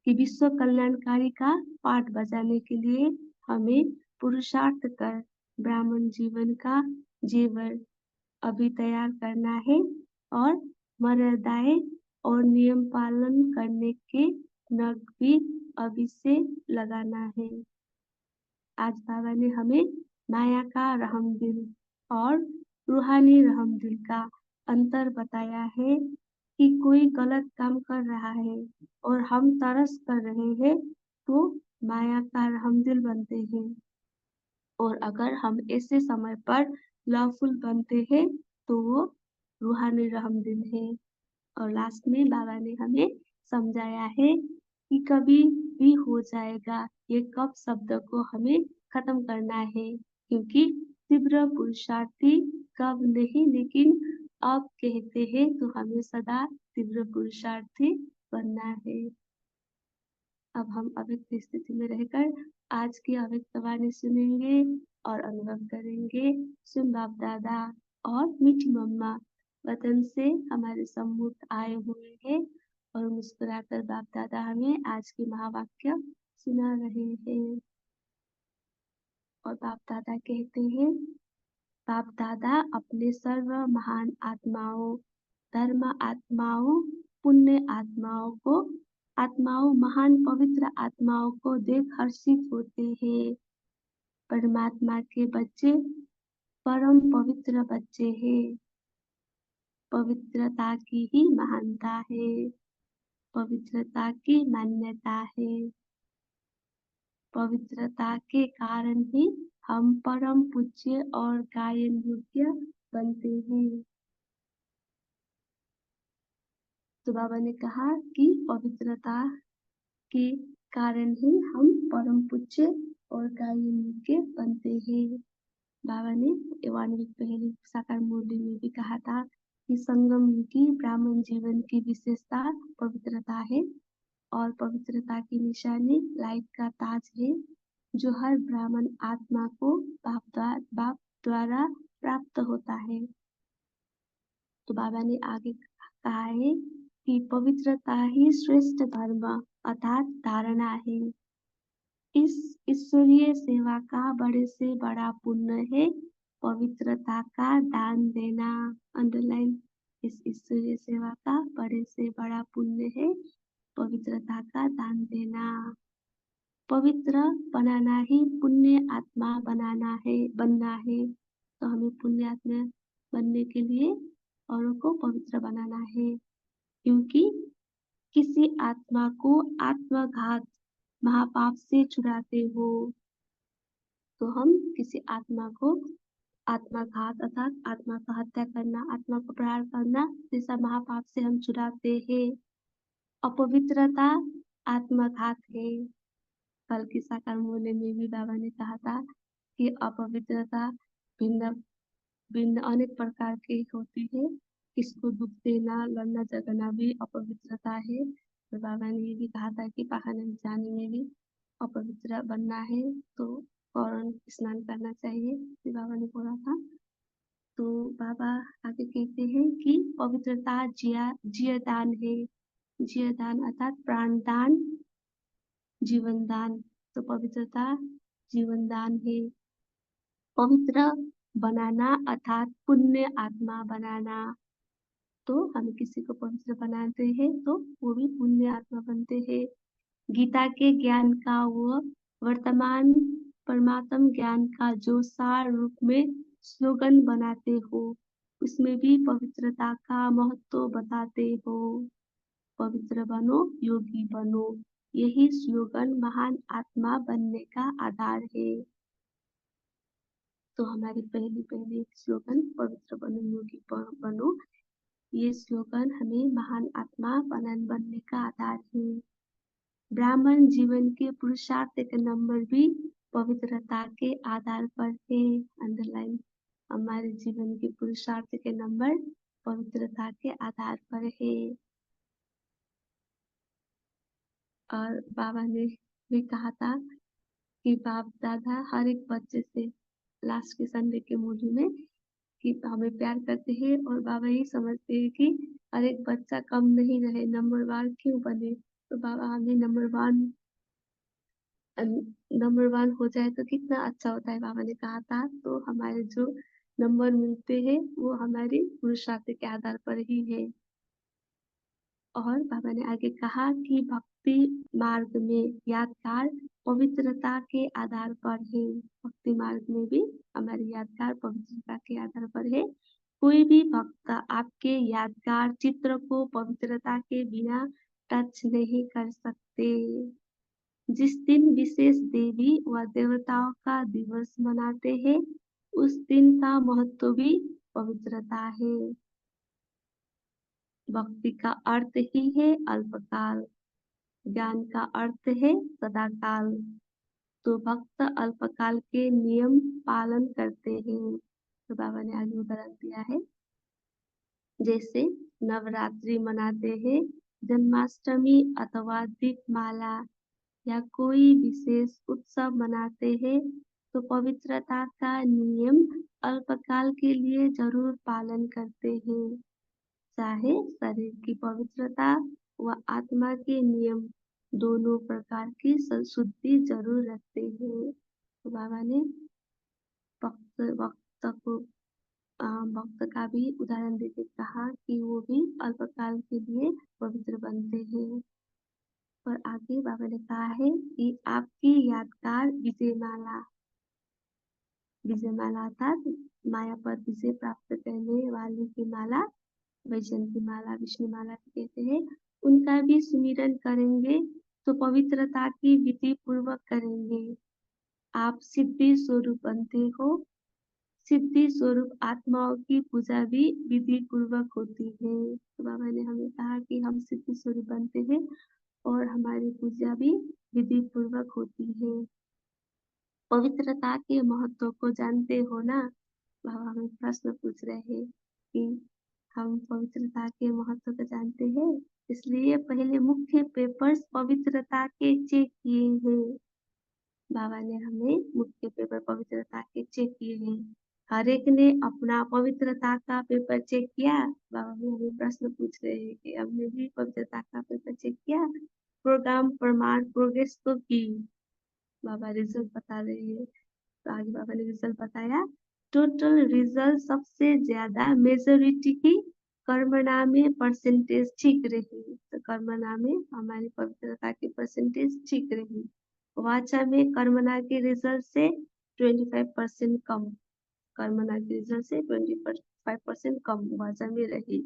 कि विश्व कल्याणकारी का पाठ बजाने के लिए हमें पुरुषार्थ कर ब्राह्मण जीवन का जेवर अभी तैयार करना है और मर्यादाएं और नियम पालन करने के नग भी अभी से लगाना है। आज बाबा ने हमें माया का रहमदिल और रूहानी रहमदिल का अंतर बताया है कि कोई गलत काम कर रहा है और हम तरस कर रहे हैं तो माया का रहमदिल बनते हैं, और अगर हम ऐसे समय पर लवफुल बनते हैं तो वो रूहानी रहमदिल है। और लास्ट में बाबा ने हमें समझाया है कि कभी भी हो जाएगा, ये कब शब्द को हमें खत्म करना है, क्योंकि तीव्र पुरुषार्थी कब नहीं लेकिन अब कहते हैं तो हमें सदा तीव्र पुरुषार्थी बनना है। अब हम अव्यक्त स्थिति में रहकर आज की अव्यक्त वाणी सुनेंगे और अनुभव करेंगे। सुन बाप दादा और मीठी मम्मा वतन से हमारे सम्मुख आए हुए हैं और मुस्कुराकर बाप दादा हमें आज के महावाक्य सुना रहे हैं। और बाप दादा कहते हैं, बाप दादा अपने सर्व महान आत्माओं, धर्म आत्माओं, पुण्य आत्माओं, महान पवित्र आत्माओं को देख हर्षित होते हैं। परमात्मा के बच्चे परम पवित्र बच्चे हैं। पवित्रता की ही महानता है, पवित्रता की मान्यता है। पवित्रता के कारण ही हम परम पूज्य और गायन योग्य बनते हैं। तो बाबा ने कहा कि पवित्रता के कारण ही हम परम पूज्य और गायन योग्य बनते हैं। बाबा ने 91वीं पहली साकार मुरली में भी कहा था कि संगम की ब्राह्मण जीवन की विशेषता पवित्रता है और पवित्रता की निशानी लाइट का ताज है जो हर ब्राह्मण आत्मा को बाप द्वारा प्राप्त होता है। तो बाबा ने आगे कहा है कि पवित्रता ही श्रेष्ठ धर्म अर्थात धारणा है। इस ईश्वरीय सेवा का बड़े से बड़ा पुण्य है पवित्रता का दान देना। अंडरलाइन, इस ईश्वरीय सेवा का बड़े से बड़ा पुण्य है पवित्रता का दान देना। पवित्र बनाना ही पुण्य आत्मा बनना है। तो हमें पुण्य आत्मा बनने के लिए औरों को पवित्र बनाना है, क्योंकि किसी आत्मा को आत्मघात महापाप से छुड़ाते हो तो हम किसी आत्मा को आत्मघात अर्थात आत्मा का हत्या करना, आत्मा को प्रहार करना जैसा महापाप से हम छुड़ाते हैं। अपवित्रता आत्मघात है। कल की साकार मूल्य में भी बाबा ने कहा था कि अपवित्रता भिन्न भिन्न अनेक प्रकार की होती है। किसको दुख देना, लड़ना झगड़ना भी अपवित्रता है। तो बाबा ने ये भी कहा था कि पहाड़ में जाने में भी अपवित्र बनना है तो फौरन स्नान करना चाहिए, ये बाबा ने बोला था। तो बाबा आगे कहते हैं कि पवित्रता जीवदान है। जीवदान अर्थात प्राण दान, जीवन दान। तो पवित्रता जीवन दान है। पवित्र बनाना अर्थात पुण्य आत्मा बनाना। तो हम किसी को पवित्र बनाते हैं तो वो भी पुण्य आत्मा बनते हैं। गीता के ज्ञान का वो वर्तमान परमात्म ज्ञान का जो सार रूप में स्लोगन बनाते हो उसमें भी पवित्रता का महत्व बताते हो। पवित्र बनो, योगी बनो, यही स्लोगन महान आत्मा बनने का आधार है। तो हमारी पहली स्लोगन पवित्र बनो, योगी बनो, ये स्लोगन हमें महान आत्मा बनने का आधार है। ब्राह्मण जीवन के पुरुषार्थ के नंबर भी पवित्रता के आधार पर है। अंडरलाइन, हमारे जीवन के पुरुषार्थ के नंबर पवित्रता के आधार पर है। और बाबा ने भी कहा था कि बाप दादा हर एक बच्चे से लास्ट के संडे के मूवी में कि हमें प्यार करते हैं और बाबा यही समझते हैं कि हर एक बच्चा कम नहीं रहे, नंबर वन क्यों बने। तो बाबा हमें नंबर वन हो जाए तो कितना अच्छा होता है, बाबा ने कहा था। तो हमारे जो नंबर मिलते हैं वो हमारी पुरुषार्थ के आधार पर ही है। और बाबा ने आगे कहा कि भक्ति मार्ग में यादगार पवित्रता के आधार पर है। भक्ति मार्ग में भी हमारी यादगार पवित्रता के आधार पर है। कोई भी भक्त आपके यादगार चित्र को पवित्रता के बिना टच नहीं कर सकते। जिस दिन विशेष देवी व देवताओं का दिवस मनाते हैं उस दिन का महत्व भी पवित्रता है। भक्ति का अर्थ ही है अल्पकाल, ज्ञान का अर्थ है सदाकाल। तो भक्त अल्पकाल के नियम पालन करते हैं। तो बाबा ने आगे उदाहरण दिया है, जैसे नवरात्रि मनाते हैं, जन्माष्टमी अथवा दीपमाला या कोई विशेष उत्सव मनाते हैं तो पवित्रता का नियम अल्पकाल के लिए जरूर पालन करते हैं। चाहे शरीर की पवित्रता व आत्मा के नियम दोनों प्रकार की शुद्धि जरूर रखते हैं। तो बाबा ने भक्त भक्त का भी उदाहरण देके कहा कि वो भी अल्पकाल के लिए पवित्र बनते हैं। और आगे बाबा ने कहा है कि आपकी यादगार विजयमाला अर्थात माया पर विजय प्राप्त करने वाले की माला, वैजयंती माला, विष्णु माला भी कहते हैं, उनका भी सुमिरन करेंगे तो पवित्रता की विधि पूर्वक करेंगे। आप सिद्धि स्वरूप बनते हो। सिद्धि स्वरूप आत्माओं की पूजा भी विधि पूर्वक होती है। तो बाबा ने हमें कहा कि हम सिद्धि स्वरूप बनते हैं और हमारी पूजा भी विधि पूर्वक होती है। पवित्रता के महत्व को जानते हो ना? बाबा हमें प्रश्न पूछ रहे हैं कि हम पवित्रता के महत्व को जानते हैं, इसलिए पहले मुख्य पेपर्स पवित्रता के चेक किए हैं। बाबा ने हमें मुख्य पेपर पवित्रता के चेक किए हैं। हर एक ने अपना पवित्रता का पेपर चेक किया। बाबा भी हमें प्रश्न पूछ रहे हैं कि हमने भी पवित्रता का पेपर चेक किया। प्रोग्राम प्रमाण प्रोग्रेस तो की। बाबा रिजल्ट बता रहे हैं। तो आगे बाबा ने रिजल्ट बताया। टोटल रिजल्ट सबसे ज्यादा मेजोरिटी की कर्मणा में परसेंटेज ठीक रही। तो कर्मणा में हमारी पवित्रता की परसेंटेज ठीक रही। वाचा में कर्मणा के रिजल्ट से 25% कम, कर्मणा के रिजल्ट से 25% कम वाचा में रही।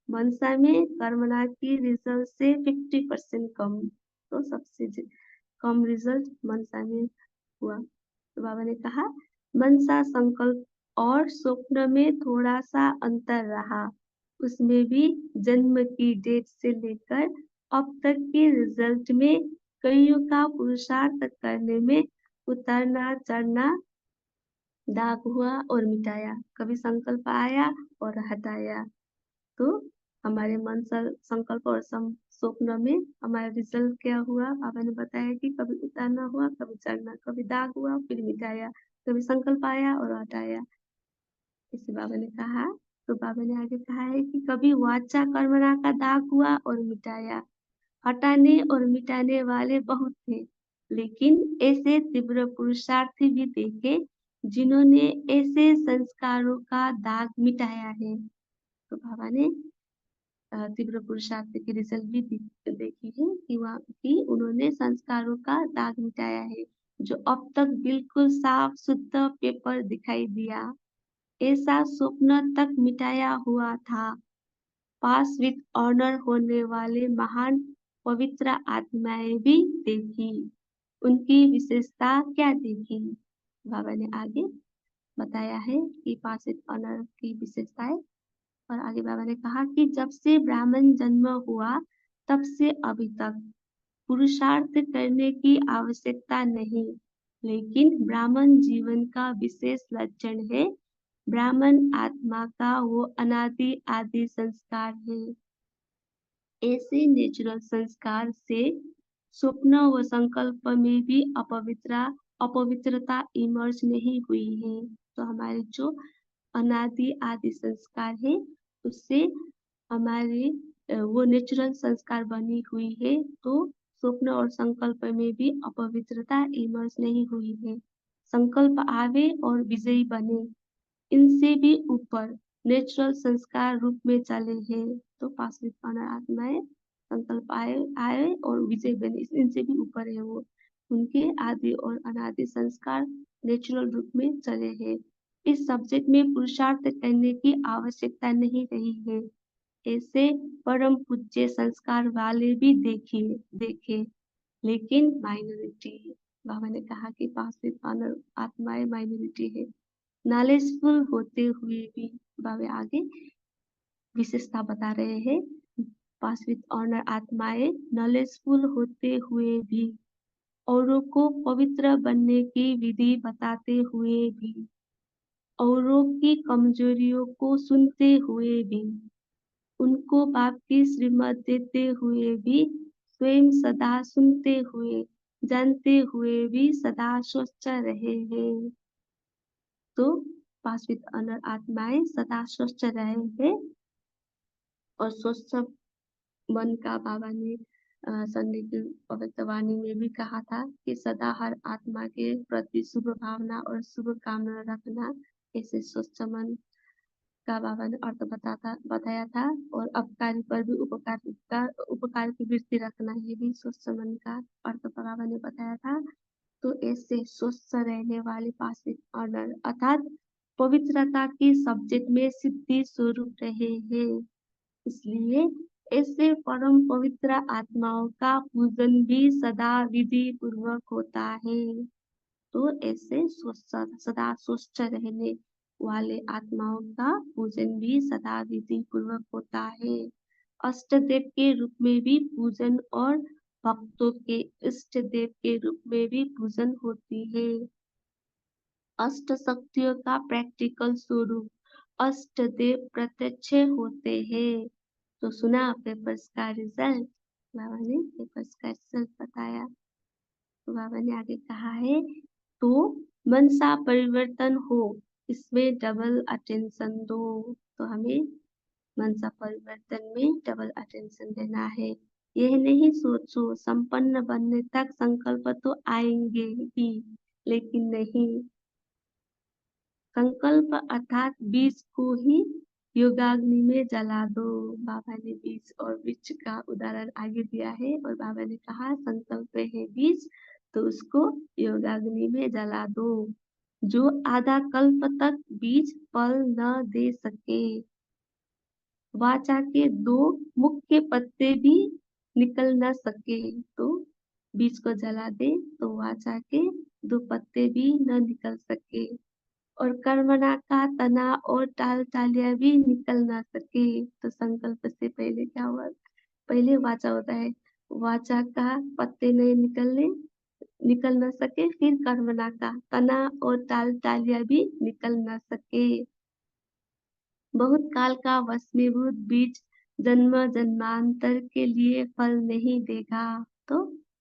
मनसा में कर्मणा की रिजल्ट से 50% कम। तो सबसे कम रिजल्ट मनसा में हुआ। तो बाबा ने कहा मनसा, संकल्प और स्वप्न में थोड़ा सा अंतर रहा। उसमें भी जन्म की डेट से लेकर अब तक के रिजल्ट में कईयों का पुरुषार्थ करने में उतरना चढ़ना, दाग हुआ और मिटाया, कभी संकल्प आया और हटाया। तो हमारे मन संकल्प और स्वप्न में हमारा रिजल्ट क्या हुआ? बाबा ने बताया कि कभी उतारना हुआ, कभी चढ़ना, कभी दाग हुआ फिर मिटाया, कभी संकल्प आया और हटाया। इसे बाबा ने कहा। तो बाबा ने आगे कहा है कि कभी वाचा कर्मणा का दाग हुआ और मिटाया। हटाने और मिटाने वाले बहुत थे, लेकिन ऐसे तीव्र पुरुषार्थी भी देखे जिन्होंने ऐसे संस्कारों का दाग मिटाया है। तो बाबा ने तीव्र पुरुषार्थ की रिजल्ट भी देखी है कि उन्होंने संस्कारों का दाग मिटाया है, जो अब तक बिल्कुल साफ शुद्ध पेपर दिखाई दिया। ऐसा स्वप्न तक मिटाया हुआ था। पास विद ऑनर होने वाले महान पवित्र आत्माएं भी देखी। उनकी विशेषता क्या देखी? बाबा ने आगे बताया है कि पास विद ऑनर की विशेषताएं। और आगे बाबा ने कहा कि जब से ब्राह्मण जन्म हुआ तब से अभी तक पुरुषार्थ करने की आवश्यकता नहीं, लेकिन ब्राह्मण जीवन का विशेष लक्षण है। ब्राह्मण आत्मा का वो अनादि आदि संस्कार है। ऐसे नेचुरल संस्कार से स्वप्न व संकल्प में भी अपवित्रता इमर्ज नहीं हुई है। तो हमारे जो अनादि आदि संस्कार है उससे हमारे वो नेचुरल संस्कार बनी हुई है। तो स्वप्न और संकल्प में भी अपवित्रता इमर्ज नहीं हुई है। संकल्प आवे और विजयी बने, इनसे भी ऊपर नेचुरल संस्कार रूप में चले हैं। तो पाश्विक आत्माएं संकल्प आए और विजय बने, इनसे भी ऊपर है वो। उनके आदि और अनादि संस्कार नेचुरल रूप में चले हैं। इस सब्जेक्ट में पुरुषार्थ करने की आवश्यकता नहीं रही है। ऐसे परम पूज्य संस्कार वाले भी देखे, लेकिन माइनॉरिटी। बाबा ने कहा कि पाश्विक आत्माएं माइनॉरिटी है। नॉलेजफुल होते हुए भी बाबा आगे विशेषता बता रहे हैं। पास विद ऑनर आत्माएं नॉलेजफुल होते हुए भी, औरों को पवित्र बनने की विधि बताते हुए भी, औरों की कमजोरियों को सुनते हुए भी, उनको बाप की श्रीमत देते हुए भी, स्वयं सदा सुनते हुए जानते हुए भी सदा स्वच्छ रहे हैं। तो पाश्वित अनर आत्माएं सदा स्वच्छ रहे हैं और स्वच्छ मन का बाबा ने संडे की पवित्र वाणी में भी कहा था कि सदा हर आत्मा के प्रति शुभ भावना और शुभ कामना रखना। ऐसे स्वच्छ मन का बाबा ने अर्थ बताया था, और अपकारी पर भी उपकार की वृत्ति रखना, ये भी स्वस्थ मन का अर्थ बाबा ने बताया था। तो ऐसे स्वस्थ रहने वाले पासिव ऑर्डर अर्थात पवित्रता की सब्जेक्ट में सिद्धि स्वरूप रहे हैं, इसलिए ऐसे परम पवित्र आत्माओं का पूजन भी सदा विधि पूर्वक होता है। तो ऐसे सदा स्वस्थ रहने वाले आत्माओं का पूजन भी सदा विधि पूर्वक होता है। अष्टदेव के रूप में भी पूजन और भक्तों के इष्ट देव के रूप में भी पूजन होती है। अष्ट शक्तियों का प्रैक्टिकल स्वरूप अष्टदेव प्रत्यक्ष होते हैं। तो सुना पेपर्स का रिजल्ट, बाबा ने पेपर्स का रिजल्ट बताया। तो बाबा ने आगे कहा है, तो मनसा परिवर्तन हो, इसमें डबल अटेंशन दो। तो हमें मनसा परिवर्तन में डबल अटेंशन देना है। यह नहीं सोचो संपन्न बनने तक संकल्प तो आएंगे ही, लेकिन नहीं, संकल्प अर्थात बीज को ही योगाग्नि में जला दो। बाबा ने बीज और वृक्ष का उदाहरण आगे दिया है, और बाबा ने कहा संकल्प है बीज, तो उसको योगाग्नि में जला दो। जो आधा कल्प तक बीज फल न दे सके, वाचा के दो मुख्य पत्ते भी निकल न सके, तो बीज को जला दे तो वाचा के दो पत्ते भी न निकल सके, और कर्मणा का तना और टालियां भी निकल ना सके। तो संकल्प से पहले क्या हुआ, पहले वाचा होता है, वाचा का पत्ते नहीं निकल ना सके, फिर कर्मणा का तना और टालियां भी निकल ना सके। बहुत काल का वशीभूत बीज जन्म जन्मांतर के लिए फल नहीं देगा। तो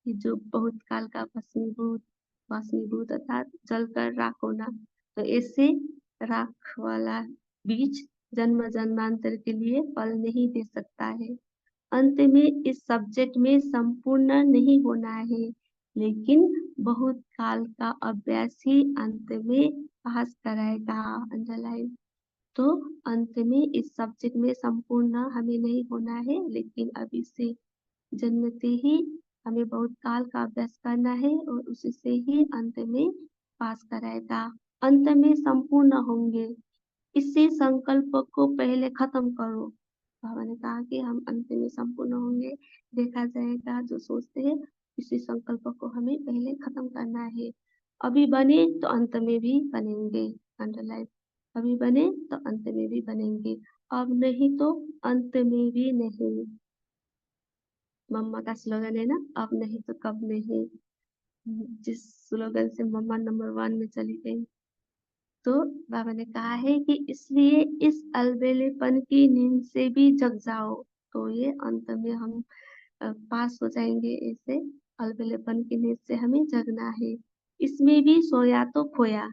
ये जो बहुत काल का वशीभूत अर्थात जलकर राख होना, तो ऐसे राख वाला बीज जन्म जन्मांतर के लिए फल नहीं दे सकता है। अंत में इस सब्जेक्ट में संपूर्ण नहीं होना है, लेकिन बहुत काल का अभ्यास ही अंत में पास कराएगा। अंडरलाइन। तो अंत में इस सब्जेक्ट में संपूर्ण हमें नहीं होना है, लेकिन अभी से जन्मते ही हमें बहुत काल का अभ्यास करना है, और उसी से ही अंत में पास कराएगा। अंत में संपूर्ण होंगे, इसी संकल्प को पहले खत्म करो। बाबा ने कहा कि हम अंत में संपूर्ण होंगे, देखा जाएगा। जो सोचते हैं इसी संकल्प को हमें पहले खत्म करना है। अभी बने तो अंत में भी बनेंगे। अंडरलाइन, अभी बने तो अंत में भी बनेंगे, अब नहीं तो अंत में भी नहीं। मम्मा का स्लोगन है ना, अब नहीं तो कब नहीं, जिस स्लोगन से मम्मा नंबर 1 में चली गई। तो बाबा ने कहा है कि इसलिए इस अलबेलेपन की नींद से भी जग जाओ। तो ये अंत में हम पास हो जाएंगे। ऐसे अलबेलेपन की नींद से हमें जगना है। इसमें भी सोया तो खोया,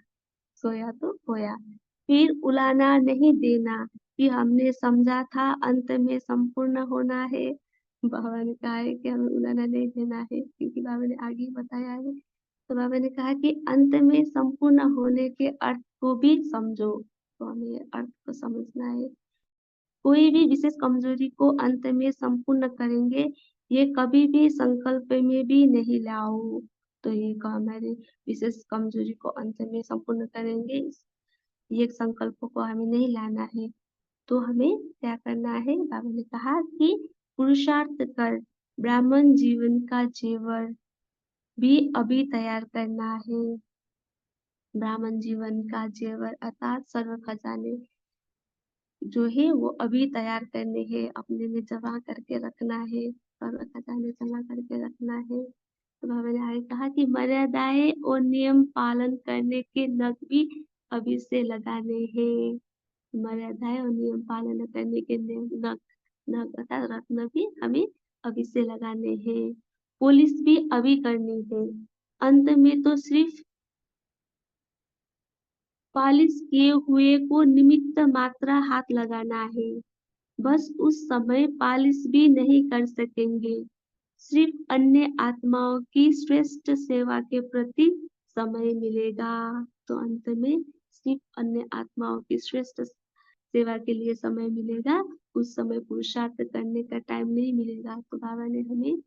सोया तो खोया। फिर उलाना नहीं देना कि हमने समझा था अंत में संपूर्ण होना है। बाबा ने कहा है कि हमें उलाना नहीं देना है, क्योंकि बाबा ने आगे ही बताया है। तो बाबा ने कहा कि अंत में संपूर्ण होने के अर्थ को भी समझो। तो हमें अर्थ को समझना है। कोई भी विशेष कमजोरी को अंत में संपूर्ण करेंगे, ये कभी भी संकल्प में भी नहीं लाओ। तो ये हमारे विशेष कमजोरी को अंत में संपूर्ण करेंगे, ये संकल्प को हमें नहीं लाना है। तो हमें क्या करना है, बाबा ने कहा कि पुरुषार्थ कर ब्राह्मण जीवन का जेवर भी अभी तैयार करना है। ब्राह्मण जीवन का जेवर अर्थात सर्व खजाने जो है वो अभी तैयार करने हैं, अपने में जमा करके रखना है, सर्व खजाने जमा करके रखना है। तो बाबा ने आगे कहा कि मर्यादाएं और नियम पालन करने के नग भी अभी से लगाने हैं। मर्यादाएं और नियम पालन करने के नग नग अर्थात रत्न भी हमें अभी से लगाने हैं। पुलिस भी अभी करनी है। अंत में तो सिर्फ पालिश किए हुए को निमित्त मात्र हाथ लगाना है। बस उस समय पालिश भी नहीं कर सकेंगे, सिर्फ अन्य आत्माओं की श्रेष्ठ सेवा के प्रति समय मिलेगा। तो अंत में सिर्फ अन्य आत्माओं की श्रेष्ठ सेवा के लिए समय मिलेगा, उस समय पुरुषार्थ करने का टाइम नहीं मिलेगा। तो बाबा ने हमें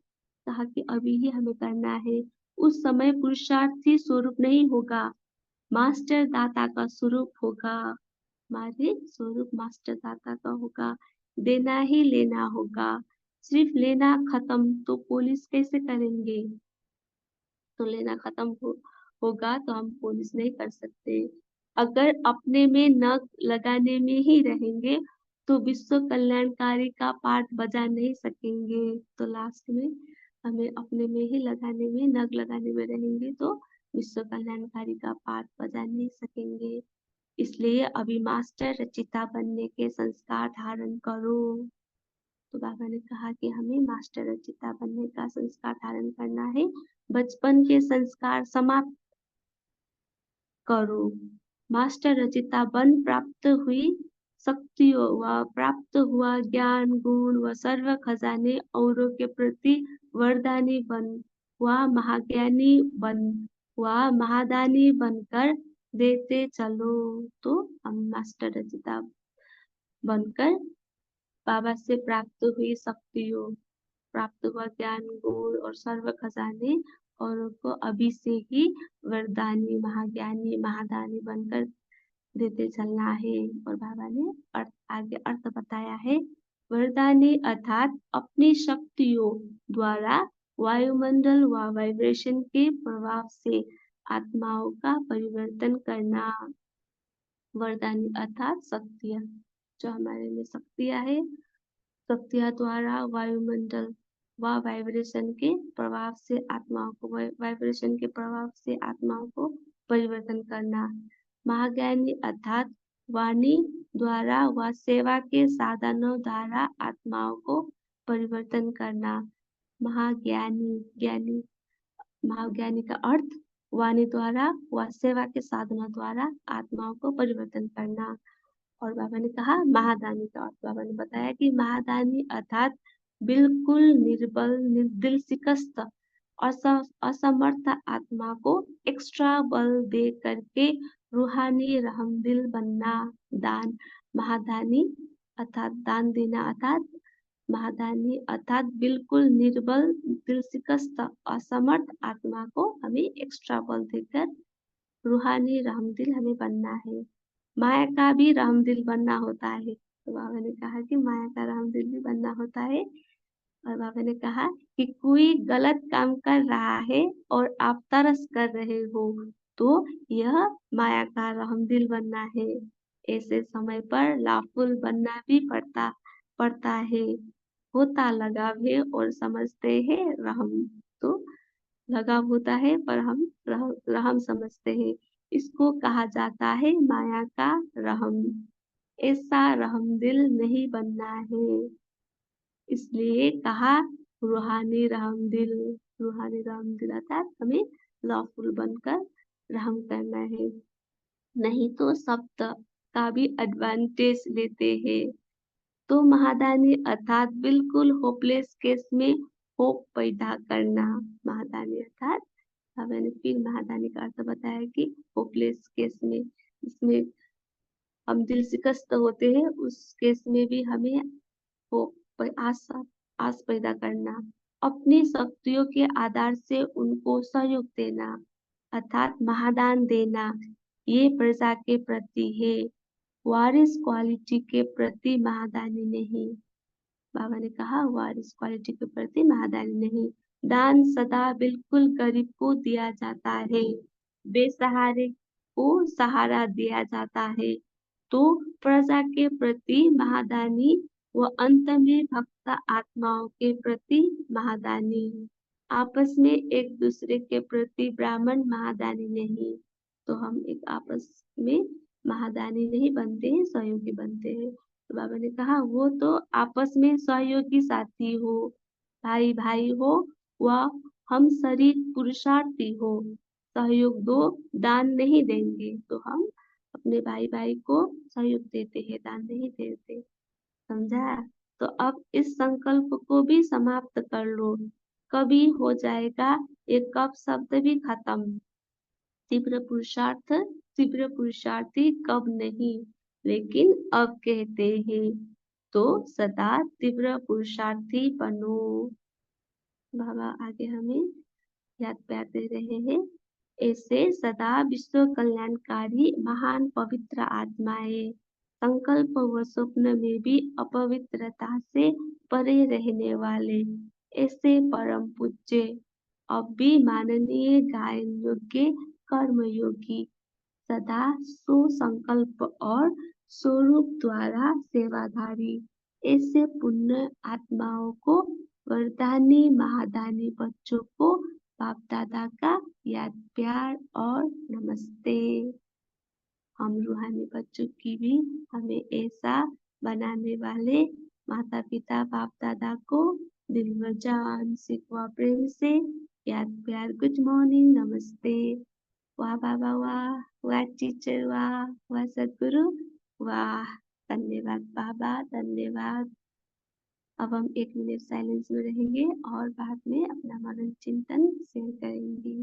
कहा कि अभी ही हमें करना है। उस समय पुरुषार्थी स्वरूप नहीं होगा, मास्टर दाता का स्वरूप होगा। हमारे स्वरूप मास्टर दाता का होगा। देना ही लेना होगा। सिर्फ लेना खत्म तो पुलिस कैसे करेंगे? तो लेना खत्म होगा तो हम पुलिस नहीं कर सकते। अगर अपने में नग लगाने में ही रहेंगे तो विश्व कल्याणकारी का पाठ बजा नहीं सकेंगे। तो लास्ट में हमें अपने में ही लगाने में नग लगाने में रहेंगे तो विश्व कल्याणकारी का पाठ बजा नहीं सकेंगे। इसलिए अभी मास्टर रचिता बनने के संस्कार धारण करो। तो बाबा ने कहा कि हमें मास्टर रचिता बनने का संस्कार धारण करना है। बचपन के संस्कार समाप्त करो। मास्टर रचिता बन प्राप्त हुई शक्तियों व प्राप्त हुआ ज्ञान गुण व सर्व खजाने औरों के प्रति वरदानी बन व महाज्ञानी बन व महादानी बनकर देते चलो। तो हम मास्टर रचिता बनकर बाबा से प्राप्त हुई शक्तियों, प्राप्त हुआ ज्ञान गुण और सर्व खजाने औरों को अभी से ही वरदानी महाज्ञानी महादानी बनकर देते चलना है। और बाबा ने आगे अर्थ बताया है। वरदानी अर्थात अपनी शक्तियों द्वारा वायुमंडल व वाइब्रेशन के प्रभाव से आत्माओं का परिवर्तन करना। वरदानी अर्थात शक्तियाँ, जो हमारे में शक्तियाँ है, शक्तियाँ द्वारा वायुमंडल व वाइब्रेशन के प्रभाव से आत्माओं को वाइब्रेशन के प्रभाव से आत्माओं को परिवर्तन करना। महाज्ञानी अर्थात वाणी द्वारा व सेवा के साधनों द्वारा आत्माओं को परिवर्तन करना। महाज्ञानी का अर्थ वाणी द्वारा व सेवा के साधनों द्वारा आत्माओं को परिवर्तन करना। और बाबा ने कहा महादानी का अर्थ बाबा ने बताया कि महादानी अर्थात बिल्कुल निर्बल निर्दिल शिकस्त असमर्थ आत्मा को एक्स्ट्रा बल दे करके रूहानी रहमदिल बनना। दान महादानी अर्थात दान देना अर्थात महादानी अर्थात बिल्कुल निर्बल दिल शिकस्त असमर्थ आत्मा को हमें एक्स्ट्रा बल देकर रूहानी रहमदिल हमें बनना है। माया का भी रहमदिल बनना होता है। तो बाबा ने कहा कि माया का रहमदिल भी बनना होता है। और बाबा ने कहा कि कोई गलत काम कर रहा है और आप तरस कर रहे हो तो यह माया का रहमदिल बनना है। ऐसे समय पर लाफुल बनना भी पड़ता है। होता लगाव है और समझते हैं रहम। तो लगाव होता है पर हम रहम समझते हैं। इसको कहा जाता है माया का रहम। ऐसा रहमदिल नहीं बनना है, इसलिए कहा रूहानी रहमदिल। रूहानी रहमदिल अर्थात हमें लॉफुल बनकर रहम करना है, नहीं तो शब्द का भी एडवांटेज लेते हैं। तो महादानी अर्थात बिल्कुल होपलेस केस में होप पैदा करना। महादानी अर्थात मैंने फिर महादानी का अर्थ बताया कि होपलेस केस में, जिसमें हम दिल शिकस्त होते हैं, उस केस में भी हमें होप आस पैदा करना। अपनी शक्तियों के आधार से उनको सहयोग देना अर्थात महादान देना। ये प्रजा के प्रति है, वारिस क्वालिटी के प्रति महादानी नहीं। बाबा ने कहा वारिस क्वालिटी के प्रति महादानी नहीं। दान सदा बिल्कुल गरीब को दिया जाता है, बेसहारे को सहारा दिया जाता है। तो प्रजा के प्रति महादानी व अंत में भक्त आत्माओं के प्रति महादानी। आपस में एक दूसरे के प्रति ब्राह्मण महादानी नहीं। तो हम एक आपस में महादानी नहीं बनते हैं, सहयोगी बनते हैं। तो बाबा ने कहा वो तो आपस में सहयोगी साथी हो, भाई भाई हो व हम शरीर पुरुषार्थी हो। सहयोग दो, दान नहीं देंगे। तो हम अपने भाई भाई को सहयोग देते हैं, दान नहीं देते। समझा? तो अब इस संकल्प को भी समाप्त कर लो। कभी हो जाएगा ये कब शब्द भी खत्म। तीव्र पुरुषार्थी कब नहीं। लेकिन अब कहते हैं तो सदा तीव्र पुरुषार्थी बनो। बाबा आगे हमें याद प्यार दे रहे हैं। ऐसे सदा विश्व कल्याणकारी महान पवित्र आत्माएं संकल्प व स्वप्न में भी अपवित्रता से परे रहने वाले ऐसे परम पूज्य अब भी माननीय गायन योग्य कर्म योगी सदा सुसंकल्प और स्वरूप द्वारा सेवाधारी ऐसे पुण्य आत्माओं को वरदानी महादानी बच्चों को बाप दादा का याद प्यार और नमस्ते। हम रूहानी बच्चों की भी हमें ऐसा बनाने वाले माता पिता बाप दादा को दिल में जान सिकवा प्रेम से याद प्यार गुड मॉर्निंग नमस्ते। वाह बाबा वाह टीचर वाह सदगुरु वाह। धन्यवाद बाबा धन्यवाद। अब हम 1 मिनट साइलेंस में रहेंगे और बाद में अपना मनन चिंतन शेयर करेंगे।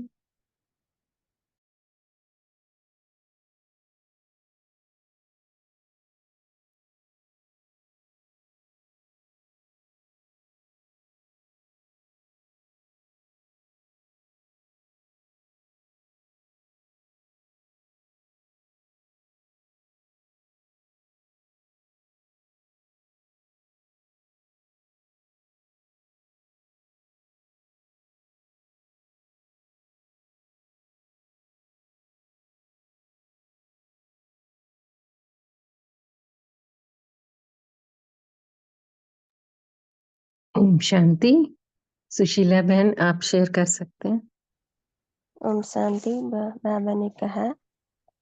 ओम शांति। सुशीला बहन आप शेयर कर सकते हैं। ओम शांति। बाबा ने कहा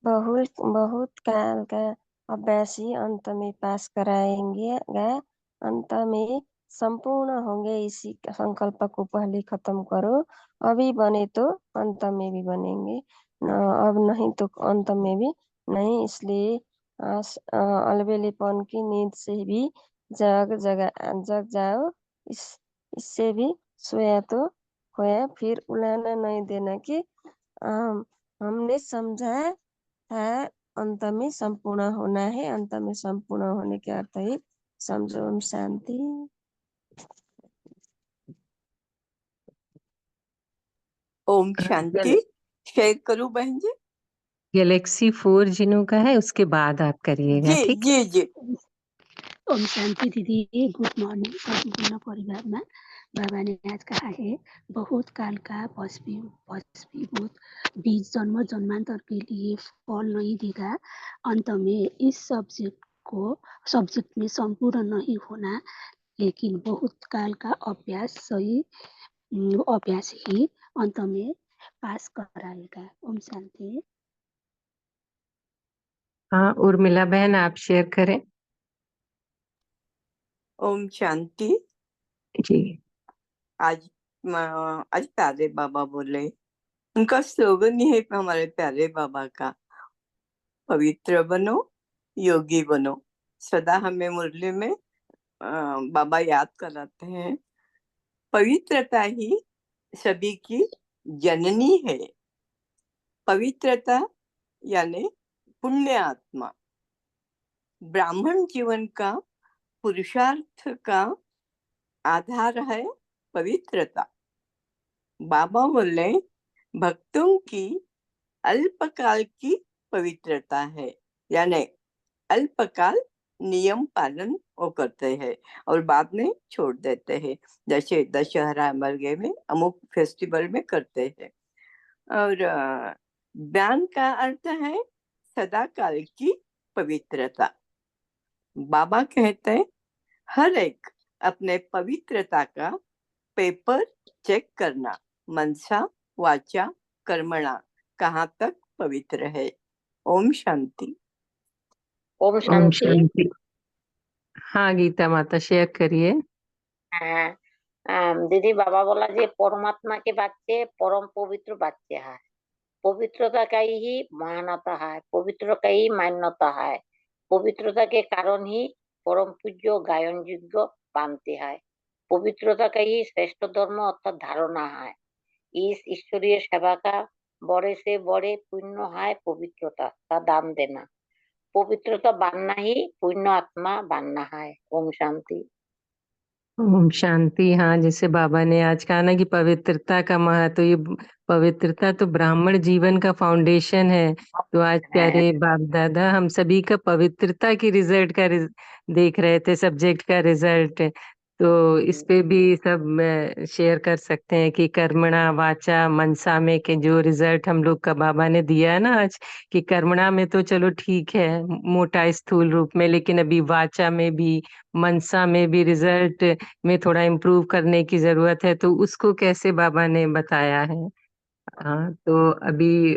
बहुत बहुत काल का अभ्यास ही अंत में पास कराएंगे अंत में संपूर्ण होंगे। इसी संकल्प को पहले खत्म करो। अभी बने तो अंत में भी बनेंगे अब नहीं तो अंत में भी नहीं। इसलिए अलबेलेपन की नींद से भी जग जाओ। इससे भी सोया तो खोया। फिर उलाना नहीं देना कि हमने समझा है अंत में संपूर्ण होना है। अंत में संपूर्ण होने के अर्थ ही समझो। ओम शांति। ओम शांति। शेयर करूं बहन जी? गैलेक्सी 4 जिनों का है उसके बाद आप करिएगा, जी ठीक? जी जी। ओम शांति दीदी गुड मॉर्निंग संपूर्ण परिवार में। बाबा ने आज कहा है बहुत काल का भस्मीभूत बीज जन्म जन्मांतर के लिए फल नहीं देगा। अंत में इस सब्जेक्ट में संपूर्ण नहीं होना लेकिन बहुत काल का अभ्यास ही अंत में पास कराएगा। ओम शांति। हाँ उर्मिला बहन आप शेयर करें। ओम शांति। जी आज प्यारे बाबा बोले, उनका स्लोगन ही है हमारे प्यारे बाबा का, पवित्र बनो योगी बनो। सदा हमें मुरली में बाबा याद कराते हैं, पवित्रता ही सभी की जननी है। पवित्रता यानी पुण्य आत्मा। ब्राह्मण जीवन का पुरुषार्थ का आधार है पवित्रता। बाबा बोले भक्तों की अल्पकाल की पवित्रता है, यानी अल्पकाल नियम पालन वो करते हैं और बाद में छोड़ देते हैं, जैसे दशहरा मरगे में अमुक फेस्टिवल में करते हैं। और ज्ञान का अर्थ है सदा काल की पवित्रता। बाबा कहते हैं हर एक अपने पवित्रता का पेपर चेक करना, मनसा वाचा कर्मणा कहाँ तक पवित्र है। ओम शांति। ओम ओम शांति। शांति। हाँ गीता माता शेयर करिए। दीदी बाबा बोला जे परमात्मा के बच्चे परम पवित्र बच्चे है। पवित्रता का ही महानता है, पवित्र का ही मान्यता है। पवित्रता के कारण ही परम पूज्य गायन योग्य बनते हैं। पवित्रता का ही श्रेष्ठ धर्म अर्थात धारणा है। इस ईश्वरीय सेवा का बड़े से बड़े पुण्य है पवित्रता का दान देना। पवित्रता बनना ही पुण्य आत्मा बनना है। ओम शांति। ओम शांति। हाँ, जैसे बाबा ने आज कहा ना कि पवित्रता का महत्व, ये पवित्रता तो ब्राह्मण जीवन का फाउंडेशन है। तो आज प्यारे बाप दादा हम सभी का पवित्रता की रिजल्ट का देख रहे थे, सब्जेक्ट का रिजल्ट। तो इस पे भी सब शेयर कर सकते हैं कि कर्मणा वाचा मनसा में के जो रिजल्ट हम लोग का बाबा ने दिया है ना आज, कि कर्मणा में तो चलो ठीक है मोटा स्थूल रूप में, लेकिन अभी वाचा में भी मनसा में भी रिजल्ट में थोड़ा इम्प्रूव करने की जरूरत है। तो उसको कैसे बाबा ने बताया है। हाँ, तो अभी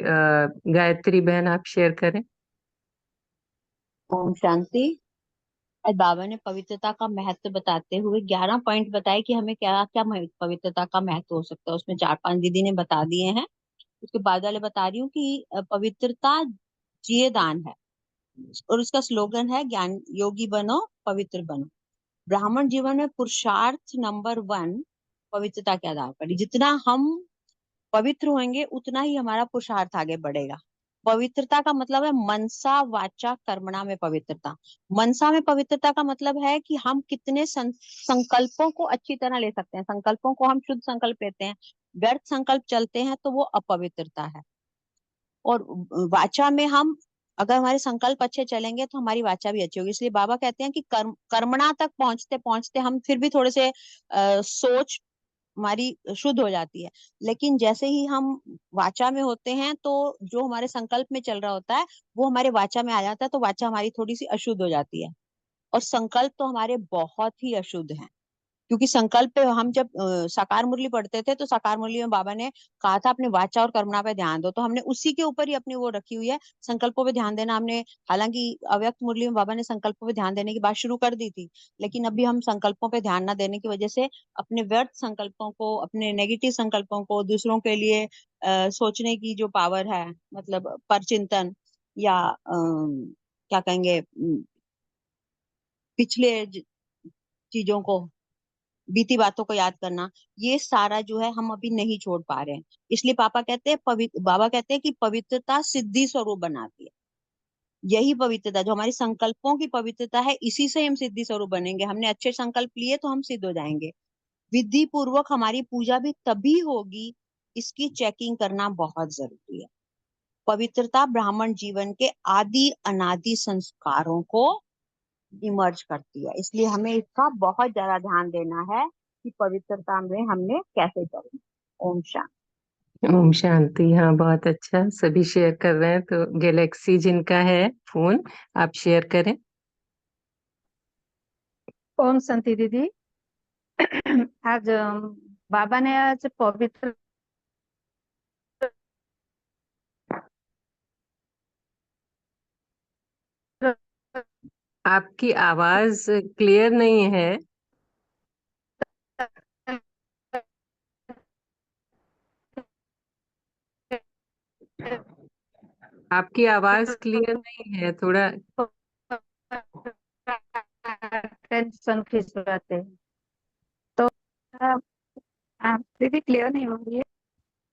गायत्री बहन आप शेयर करें। ओम शांति। आज बाबा ने पवित्रता का महत्व बताते हुए 11 पॉइंट बताए कि हमें क्या क्या पवित्रता का महत्व हो सकता है। उसमें 4-5 दीदी ने बता दिए हैं। उसके बाद वाले बता रही हूँ कि पवित्रता जिये दान है, और उसका स्लोगन है ज्ञान योगी बनो पवित्र बनो। ब्राह्मण जीवन में पुरुषार्थ नंबर 1 पवित्रता के आधार पर। जितना हम पवित्र होंगे उतना ही हमारा पुरुषार्थ आगे बढ़ेगा। पवित्रता का मतलब है मनसा वाचा कर्मणा में पवित्रता। मनसा में पवित्रता का मतलब है कि हम कितने संकल्पों को अच्छी तरह ले सकते हैं। संकल्पों को हम शुद्ध संकल्प लेते हैं, व्यर्थ संकल्प चलते हैं तो वो अपवित्रता है। और वाचा में हम अगर हमारे संकल्प अच्छे चलेंगे तो हमारी वाचा भी अच्छी होगी। इसलिए बाबा कहते हैं कि कर्मणा तक पहुंचते पहुंचते हम फिर भी थोड़े से सोच हमारी शुद्ध हो जाती है। लेकिन जैसे ही हम वाचा में होते हैं तो जो हमारे संकल्प में चल रहा होता है वो हमारे वाचा में आ जाता है, तो वाचा हमारी थोड़ी सी अशुद्ध हो जाती है। और संकल्प तो हमारे बहुत ही अशुद्ध हैं, क्योंकि संकल्प पे हम जब साकार मुरली पढ़ते थे तो साकार मुरली में बाबा ने कहा था अपने वाचा और कर्मणा पे ध्यान दो, तो हमने उसी के ऊपर ही अपनी वो रखी हुई है, संकल्पों पे ध्यान देना हमने। हालांकि अव्यक्त मुरली में बाबा ने संकल्पों पे ध्यान देने की बात शुरू कर दी थी, लेकिन अभी हम संकल्पों पे ध्यान न देने की वजह से अपने व्यर्थ संकल्पों को, अपने नेगेटिव संकल्पों को, दूसरों के लिए सोचने की जो पावर है, मतलब परचिंतन या क्या कहेंगे, पिछले चीजों को, बीती बातों को याद करना, ये सारा जो है हम अभी नहीं छोड़ पा रहे हैं। इसलिए बाबा कहते हैं कि पवित्रता सिद्धि स्वरूप बनाती है। यही पवित्रता जो हमारी संकल्पों की पवित्रता है, इसी से हम सिद्धि स्वरूप बनेंगे। हमने अच्छे संकल्प लिए तो हम सिद्ध हो जाएंगे। विधि पूर्वक हमारी पूजा भी तभी होगी, इसकी चेकिंग करना बहुत जरूरी है। पवित्रता ब्राह्मण जीवन के आदि अनादि संस्कारों को इमर्ज करती है। इसलिए हमें इसका बहुत ज्यादा ध्यान देना है कि पवित्रता में हमने कैसे करना। ओम शांति। ओम शांति। हाँ, बहुत अच्छा, सभी शेयर कर रहे हैं। तो गैलेक्सी जिनका है फोन, आप शेयर करें। ओम शांति दीदी। आज बाबा ने आज पवित्र आपकी आवाज क्लियर नहीं है। आपकी आवाज क्लियर नहीं है, थोड़ा। टेंशन खिंचवाते हैं तो दीदी क्लियर नहीं हो रही है।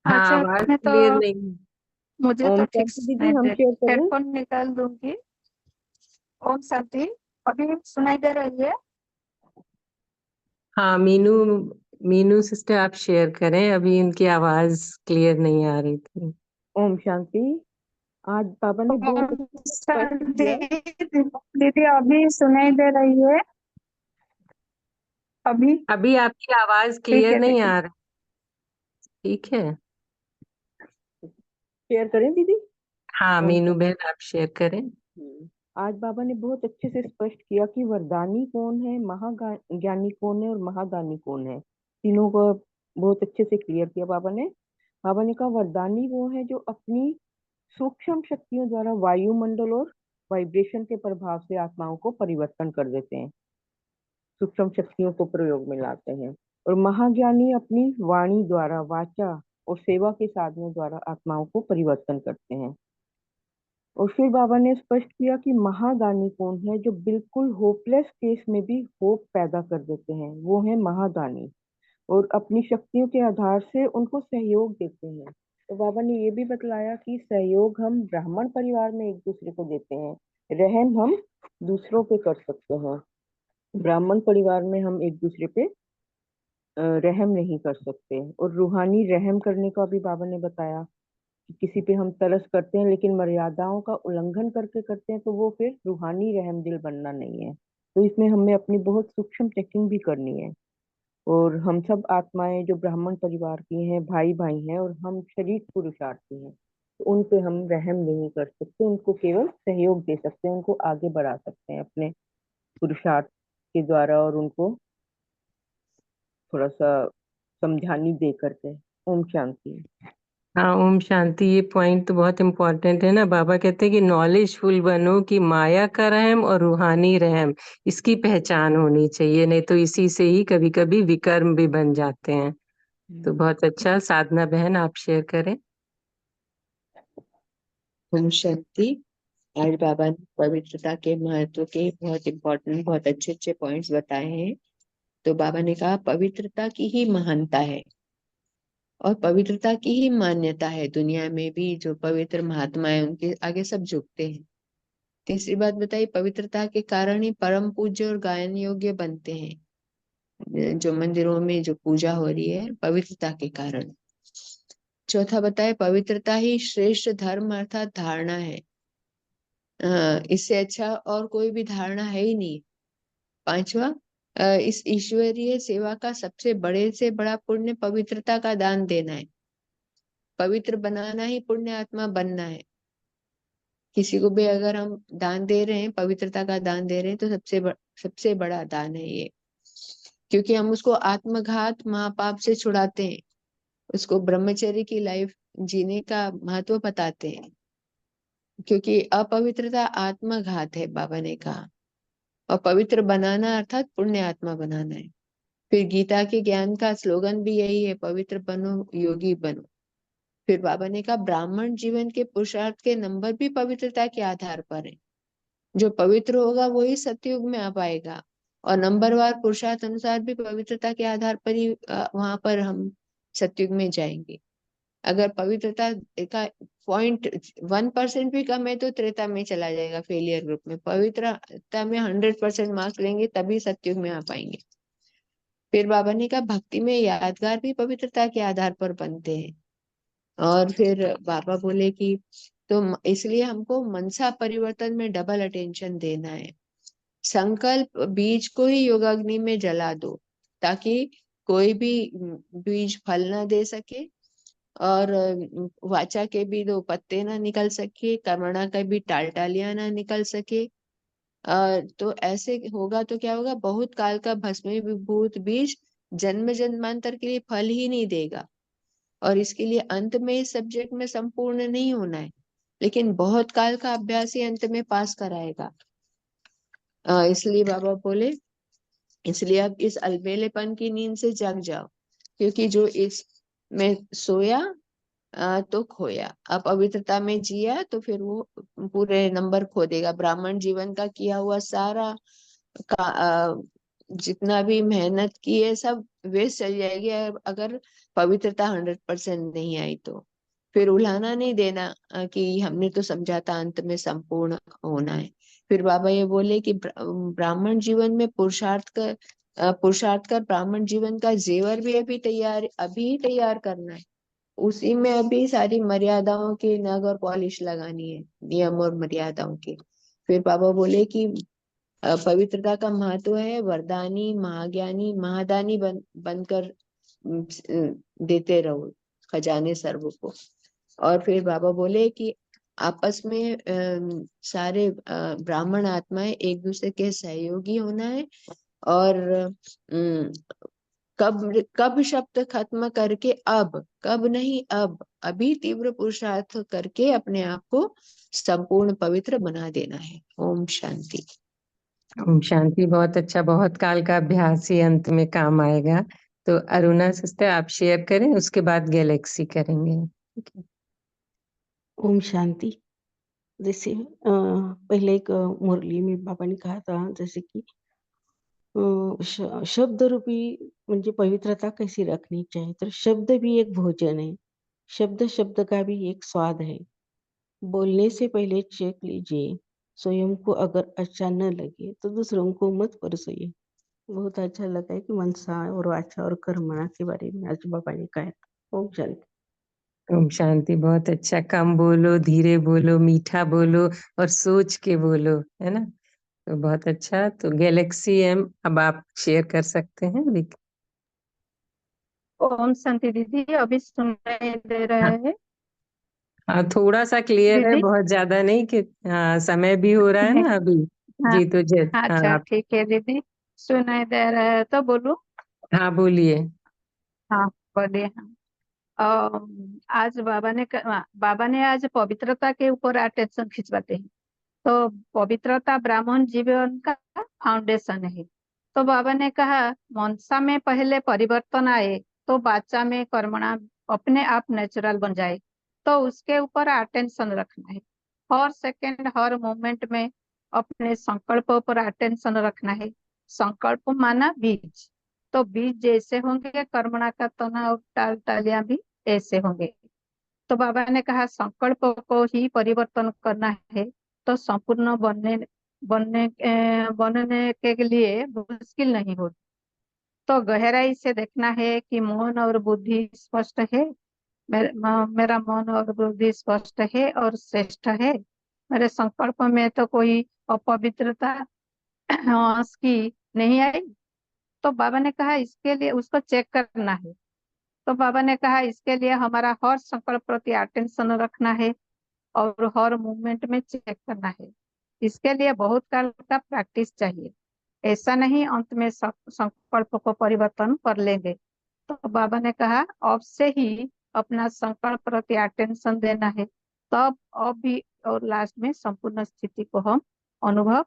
हाँ, अच्छा, आवाज मैं तो क्लियर नहीं। मुझे ओम तो ठीक शांति दीदी, सुनाई हम दे, शेयर करें। हेडफोन निकाल दूंगी। ओम शांति। अभी सुनाई दे रही है? हाँ, मीनू मीनू सिस्टर आप शेयर करें, अभी इनकी आवाज क्लियर नहीं आ रही थी। ओम शांति। आज बाबा ने बहुत ओम अच्छा स्पष्ट शांति। किया। दीदी अभी सुनाई दे रही है? अभी अभी आपकी आवाज ठीक क्लियर है नहीं दीदी। आ रही। ठीक है। शेयर करें दीदी। हाँ, ओम मीनू शांति। बहन आप शेयर करें। आज बाबा ने बहुत अच्छे से स्पष्ट किया कि वरदानी कौन है, महाज्ञानी कौन है और महादानी कौन है। तीनों को बहुत अच्छे से क्लियर किया बाबा ने। बाबा ने कहा वरदानी वो है जो अपनी सूक्ष्म शक्तियों द्वारा वायुमंडल और वाइब्रेशन के प्रभाव से आत्माओं को परिवर्तन कर देते हैं, सूक्ष्म शक्तियों को प्रयोग में लाते हैं। और महाज्ञानी अपनी वाणी द्वारा, वाचा और सेवा के साधनों द्वारा आत्माओं को परिवर्तन करते हैं। और फिर बाबा ने स्पष्ट किया कि महादानी कौन है, जो बिल्कुल होपलेस केस में भी होप पैदा कर देते हैं, वो है महादानी। और अपनी शक्तियों के आधार से उनको सहयोग देते हैं। तो बाबा ने ये भी बतलाया कि सहयोग हम ब्राह्मण परिवार में एक दूसरे को देते हैं, रहम हम दूसरों पे कर सकते हैं। ब्राह्मण परिवार में हम एक दूसरे पे रहम नहीं कर सकते। और रूहानी रहम करने का भी बाबा ने बताया कि किसी पे हम तरस करते हैं लेकिन मर्यादाओं का उल्लंघन करके करते हैं तो वो फिर रूहानी रहम दिल बनना नहीं है। तो इसमें हमें अपनी बहुत सूक्ष्म चेकिंग भी करनी है। और हम सब आत्माएं जो ब्राह्मण परिवार की हैं, भाई भाई हैं, और हम शरीर पुरुषार्थी हैं, तो उन पे हम रहम नहीं कर सकते, उनको केवल सहयोग दे सकते हैं, उनको आगे बढ़ा सकते हैं अपने पुरुषार्थ के द्वारा, और उनको थोड़ा सा समझानी दे करके। ओम शांति। हाँ, ओम शांति। ये पॉइंट तो बहुत इम्पोर्टेंट है ना। बाबा कहते हैं कि नॉलेजफुल बनो, कि माया का रहम और रूहानी रहम इसकी पहचान होनी चाहिए, नहीं तो इसी से ही कभी कभी विकर्म भी बन जाते हैं। तो बहुत अच्छा। साधना बहन, आप शेयर करें। ओम शांति। आज बाबा ने पवित्रता के महत्व के बहुत इम्पोर्टेंट, बहुत अच्छे अच्छे पॉइंट्स बताए हैं। तो बाबा ने कहा पवित्रता की ही महानता है और पवित्रता की ही मान्यता है। दुनिया में भी जो पवित्र महात्मा है उनके आगे सब झुकते हैं। तीसरी बात बताई, पवित्रता के कारण ही परम पूज्य और गायन योग्य बनते हैं। जो मंदिरों में जो पूजा हो रही है पवित्रता के कारण। चौथा बताए, पवित्रता ही श्रेष्ठ धर्म अर्थात धारणा है। इससे अच्छा और कोई भी धारणा है ही नहीं। पांचवा, इस ईश्वरीय सेवा का सबसे बड़े से बड़ा पुण्य पवित्रता का दान देना है। पवित्र बनाना ही पुण्य आत्मा बनना है। किसी को भी अगर हम दान दे रहे हैं, पवित्रता का दान दे रहे हैं, तो सबसे बड़ा दान है ये। क्योंकि हम उसको आत्मघात महापाप से छुड़ाते हैं, उसको ब्रह्मचर्य की लाइफ जीने का महत्व बताते हैं। क्योंकि अपवित्रता आत्मघात है, बाबा ने कहा। और पवित्र बनाना अर्थात पुण्य आत्मा बनाना है। फिर गीता के ज्ञान का स्लोगन भी यही है, पवित्र बनो, योगी बनो। फिर बाबा ने कहा ब्राह्मण जीवन के पुरुषार्थ के नंबर भी पवित्रता के आधार पर है। जो पवित्र होगा वही सतयुग में आ पाएगा। और नंबरवार पुरुषार्थ अनुसार भी पवित्रता के आधार पर ही वहां पर हम सतयुग में जाएंगे। अगर पवित्रता का 0.1% भी कम है तो त्रेता में चला जाएगा, फेलियर ग्रुप में। पवित्रता में 100% मार्क्स लेंगे तभी सतयुग में आ पाएंगे। फिर बाबा ने कहा भक्ति में यादगार भी पवित्रता के आधार पर बनते हैं। और फिर बाबा बोले कि तो इसलिए हमको मनसा परिवर्तन में डबल अटेंशन देना है। संकल्प बीज को ही योगाग्नि में जला दो, ताकि कोई भी बीज फल ना दे सके, और वाचा के भी दो पत्ते ना निकल सके, कर्मणा का भी टालटालियां ना निकल सके। तो ऐसे होगा तो क्या होगा, बहुत काल का भस्मीभूत बीज जन्म जन्मांतर के लिए फल ही नहीं देगा। और इसके लिए अंत में इस सब्जेक्ट में संपूर्ण नहीं होना है, लेकिन बहुत काल का अभ्यास ही अंत में पास कराएगा। इसलिए बाबा बोले, इसलिए अब इस अलबेलेपन की नींद से जग जाओ, क्योंकि जो इस में सोया तो खोया। अब पवित्रता में जिया तो फिर वो पूरे नंबर खो देगा। ब्राह्मण जीवन का किया हुआ सारा जितना भी मेहनत की है सब वेस्ट चल जाएगी अगर पवित्रता 100% नहीं आई तो। फिर उल्हाना नहीं देना कि हमने तो समझा था अंत में संपूर्ण होना है। फिर बाबा ये बोले कि ब्राह्मण जीवन में पुरुषार्थ कर ब्राह्मण जीवन का जेवर भी अभी तैयार करना है। उसी में अभी सारी मर्यादाओं के नग और पॉलिश लगानी है, नियम और मर्यादाओं के। फिर बाबा बोले कि पवित्रता का महत्व है वरदानी, महाज्ञानी, महादानी बनकर देते रहो खजाने सर्व को। और फिर बाबा बोले कि आपस में सारे ब्राह्मण आत्माएं एक दूसरे के सहयोगी होना है। और कब शब्द खत्म करके कब नहीं अभी तीव्र पुरुषार्थ करके अपने आप को संपूर्ण पवित्र बना देना है। ओम शांति। ओम शांति। बहुत अच्छा। बहुत काल का अभ्यास ही अंत में काम आएगा। तो अरुणा सिस्टर, आप शेयर करें, उसके बाद गैलेक्सी करेंगे। ओम शांति। जैसे पहले एक मुरली में बाबा ने कहा था, जैसे कि शब्द रूपी म्हणजे पवित्रता कैसी रखनी चाहिए। तो शब्द भी एक भोजन है। शब्द शब्द का भी एक स्वाद है। बोलने से पहले चेक लीजिए। स्वयं को अगर अच्छा न लगे तो दूसरों को मत परोसिए। बहुत अच्छा लगा है कि मनसा और वाचा और कर्मणा के बारे में आज बाबा ने कहा था। ओम शांति। ओम शांति। बहुत अच्छा। कम बोलो, धीरे बोलो, मीठा बोलो और सोच के बोलो, है ना। तो बहुत अच्छा। तो गैलेक्सी एम, अब आप शेयर कर सकते हैं। ओम शांति दीदी, अभी सुनाई दे रहा हाँ, है हाँ, थोड़ा सा क्लियर है, दीदी? बहुत ज्यादा नहीं कि हाँ, समय भी हो रहा है ना अभी। हाँ, जी तो हाँ अच्छा आप। ठीक है दीदी, सुनाई दे रहा है तो बोलो। हाँ बोलिए। हाँ बोलिए। हाँ, आज बाबा ने आज पवित्रता के ऊपर अटेंशन खिंचवाते हैं। तो पवित्रता ब्राह्मण जीवन का फाउंडेशन है। तो बाबा ने कहा, मनसा में पहले परिवर्तन आए तो वाचा में कर्मणा अपने आप नेचुरल बन जाए। तो उसके ऊपर अटेंशन रखना है। हर सेकंड हर मोमेंट में अपने संकल्प पर अटेंशन रखना है। संकल्प माना बीज। तो बीज जैसे होंगे कर्मणा का तना और टाल टालियां भी ऐसे होंगे। तो बाबा ने कहा, संकल्प को ही परिवर्तन करना है। तो संपूर्ण बनने के लिए मुश्किल नहीं होती। तो गहराई से देखना है कि मन और बुद्धि स्पष्ट है। मेरा मन और बुद्धि स्पष्ट है और श्रेष्ठ है। मेरे संकल्प में तो कोई अपवित्रता की नहीं आई। तो बाबा ने कहा, इसके लिए उसको चेक करना है। तो बाबा ने कहा, इसके लिए हमारा हर संकल्प प्रति अटेंशन रखना है और हर मूवमेंट में चेक करना है। इसके लिए बहुत काल का प्रैक्टिस चाहिए। ऐसा नहीं अंत में संकल्प को परिवर्तन कर लेंगे। तो बाबा ने कहा, अब से ही अपना संकल्प प्रति अटेंशन देना है। तब अब भी और लास्ट में संपूर्ण स्थिति को हम अनुभव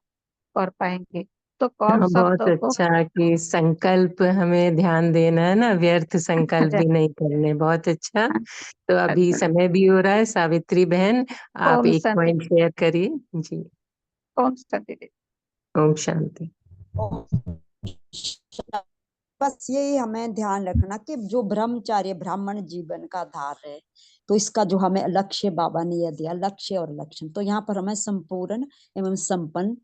कर पाएंगे। तो कब हाँ बहुत शब्दों को अच्छा कि संकल्प हमें ध्यान देना है ना, व्यर्थ संकल्प भी नहीं करने। बहुत अच्छा। तो अभी समय भी हो रहा है। सावित्री बहन, आप ओम एक शांति। पॉइंट शेयर करिए। जी। ओम शांति। ओम शांति। बस यही हमें ध्यान रखना कि जो ब्रह्मचार्य ब्राह्मण जीवन का आधार है, तो इसका जो हमें लक्ष्य बाबा ने यह दिया, लक्ष्य और लक्षण, तो यहाँ पर हमें संपूर्ण एवं संपन्न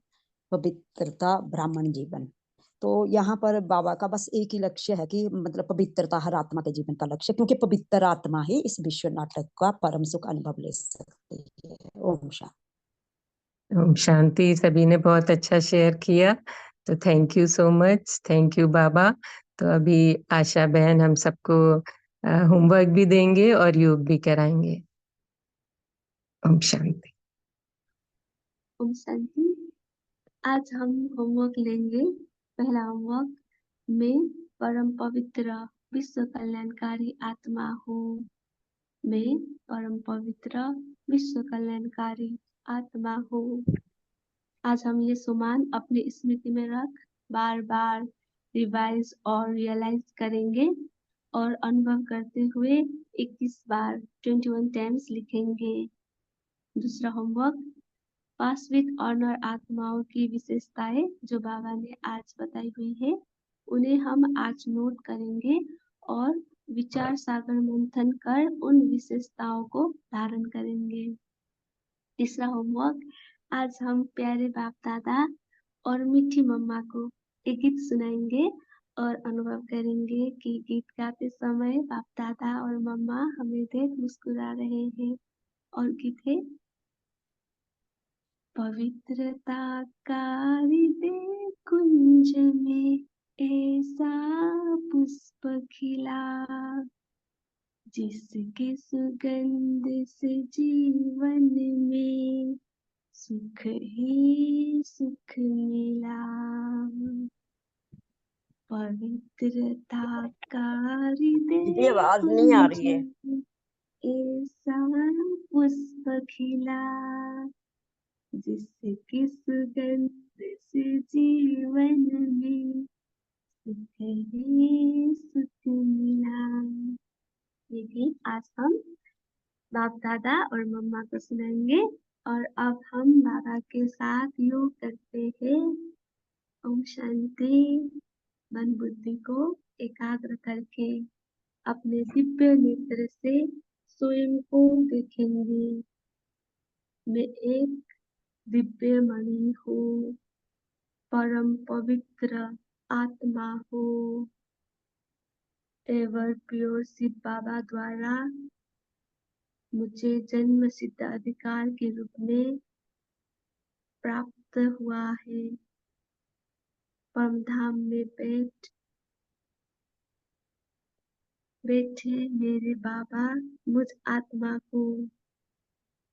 पवित्रता ब्राह्मण जीवन। तो यहाँ पर बाबा का बस एक ही लक्ष्य है कि मतलब पवित्रता हर आत्मा के जीवन का लक्ष्य, क्योंकि पवित्र आत्मा ही इस विश्व नाटक का परम सुख अनुभव ले सकती है। ओम शांति। ओम शांति। सभी ने बहुत अच्छा शेयर किया, तो thank you so much. Thank you Baba. तो अभी आशा बहन हम सबको होमवर्क भी देंगे और योग भी कराएंगे। ओम शांति। ओम शांति। आज हम होमवर्क लेंगे। पहला होमवर्क, मैं परम पवित्र विश्व कल्याणकारी आत्मा हूँ। मैं परम पवित्र विश्व कल्याणकारी आत्मा हूँ। आज हम ये सुमान अपनी स्मृति में रख बार बार रिवाइज और रियलाइज करेंगे और अनुभव करते हुए 21 बार 21 टाइम्स लिखेंगे। दूसरा होमवर्क, पास विद ऑनर आत्माओं की विशेषताएं जो बाबा ने आज बताई हुई है, उन्हें हम आज नोट करेंगे और विचार सागर मंथन कर उन विशेषताओं को धारण करेंगे। तीसरा होमवर्क, आज हम प्यारे बाप दादा और मीठी मम्मा को एक गीत सुनाएंगे और अनुभव करेंगे कि गीत गाते समय बाप दादा और मम्मा हमें देख मुस्कुरा रहे हैं। और गीत है, पवित्रता का हृदय कुंज में ऐसा पुष्प खिला, जिसकी सुगंध से जीवन में सुख ही सुख मिला। पवित्रता का दीदी हृदय आवाज नहीं आ कुंज रही है। में ऐसा पुष्प खिला, जिसकी सुगंध से जीवन में सुख ही सुख मिला। ये गीत आज हम बाप दादा और मम्मा को सुनाएंगे। और अब हम बाबा के साथ योग करते हैं। ओम शांति। मन बुद्धि को एकाग्र करके अपने दिव्य नेत्र से स्वयं को देखेंगे। मैं एक दिव्य मणि हूँ, परम पवित्र आत्मा हूँ। एवर प्योर शिव बाबा द्वारा मुझे जन्म सिद्ध अधिकार के रूप में प्राप्त हुआ है। परम धाम में बैठे मेरे बाबा मुझ आत्मा को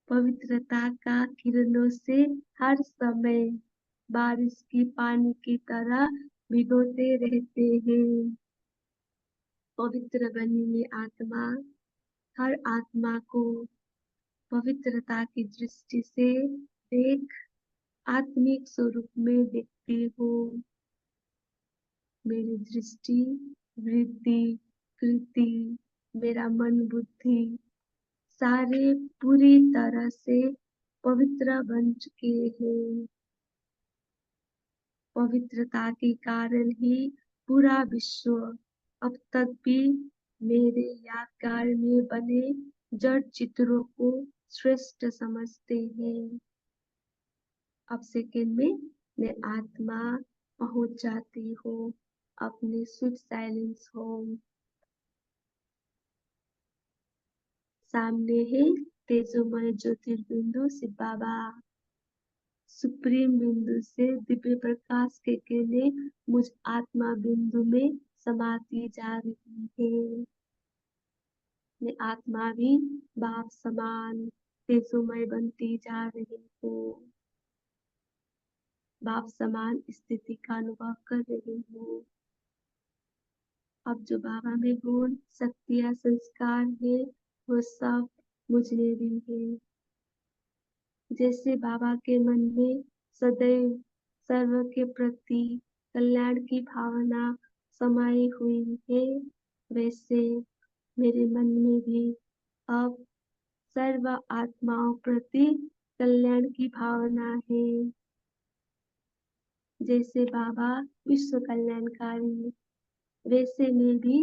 पवित्रता का किरणों से हर समय बारिश की पानी की तरह भिगोते रहते हैं। पवित्र बनी हुई आत्मा हर आत्मा को पवित्रता की दृष्टि से देख आत्मिक स्वरूप में देखती हूँ। मेरी दृष्टि, वृत्ति, कृति, मेरा मन, बुद्धि सारे पूरी तरह से पवित्र बन चुके हैं। पवित्रता के कारण ही पूरा विश्व अब तक भी मेरे यादगार में बने जड़ चित्रों को श्रेष्ठ समझते हैं। अब सेकंड में मैं आत्मा पहुंच जाती हूँ अपने स्वीट साइलेंस होम। सामने है तेजोमय ज्योतिर्बिंदु शिव बाबा। सुप्रीम बिंदु से दिव्य प्रकाश के किरणें मुझ आत्मा बिंदु में समाती जा रही है। मैं आत्मा भी बाप समान तेजोमय बनती जा रही हूँ। बाप समान स्थिति का अनुभव कर रही हूँ। अब जो बाबा में गुण, शक्तियाँ, संस्कार है वो सब मुझ में भी है। जैसे बाबा के मन में सदैव सर्व के प्रति कल्याण की भावना समाई हुई है, वैसे मेरे मन में भी अब सर्व आत्माओं प्रति कल्याण की भावना है। जैसे बाबा विश्व कल्याणकारी, वैसे मैं भी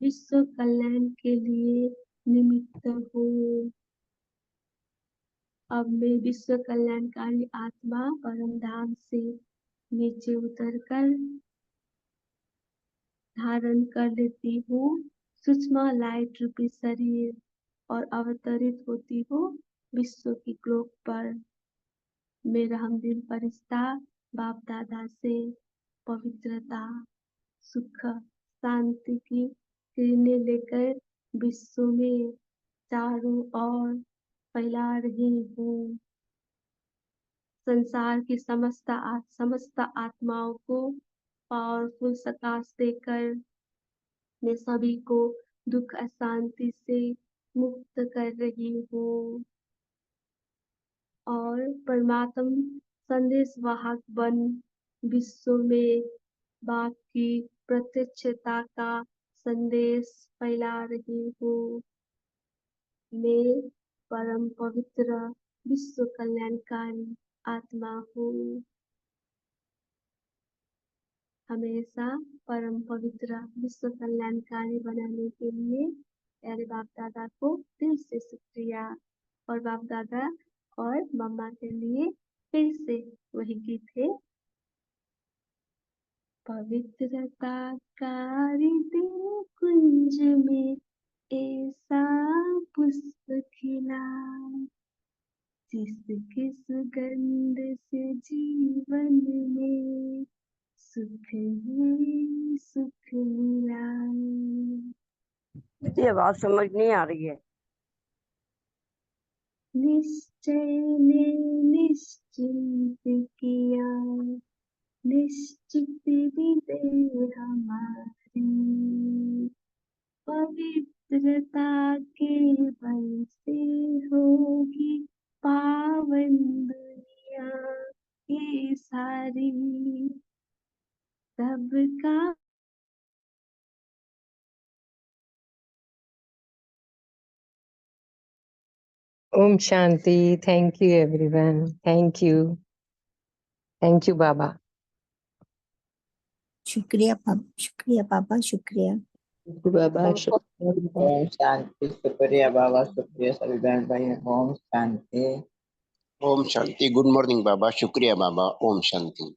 विश्व कल्याण के लिए निमित्त हूँ। अब मैं विश्व कल्याणकारी आत्मा परम धाम से नीचे उतरकर धारण कर लेती हूँ सूक्ष्म लाइट रूपी शरीर और अवतरित होती हूँ विश्व की ग्लोब पर। मेरा हमदिल फरिश्ता बाप दादा से पवित्रता, सुख, शांति की किरणें लेकर विश्व में चारों ओर फैला रही हूँ। संसार की समस्त आत्माओं को पावरफुल प्रकाश देकर मैं सभी को दुख अशांति से मुक्त कर रही हूँ और परमात्म संदेश वाहक बन विश्व में बाप की प्रत्यक्षता का संदेश फैला रही हूँ। मैं परम पवित्र विश्व कल्याणकारी आत्मा हूँ। हमेशा परम पवित्र विश्व कल्याणकारी बनाने के लिए प्यारे बाप दादा को दिल से शुक्रिया। और बाप दादा और मम्मा के लिए फिर से वही गीत है। पवित्रता का हृदय कुंज में ऐसा पुष्प खिला, जिसकी सुगंध से जीवन में सुख ही सुख मिला। ये बात समझ नहीं आ रही है। निश्चय ने निश्चिंत किया, निश्चित विदय हमारी, पवित्रता के बल से होगी पावन दुनिया ये सारी। सबका Om Shanti. Thank you, everyone. Thank you. Thank you, Baba. शुक्रिया पापा, शुक्रिया। बाबा तुमको शुक्रिया। ओम शांति, शुक्रिया बाबा, शुक्रिया सभी बहन भाई। ओम शांति। ओम शांति। गुड मॉर्निंग बाबा, शुक्रिया बाबा। ओम शांति।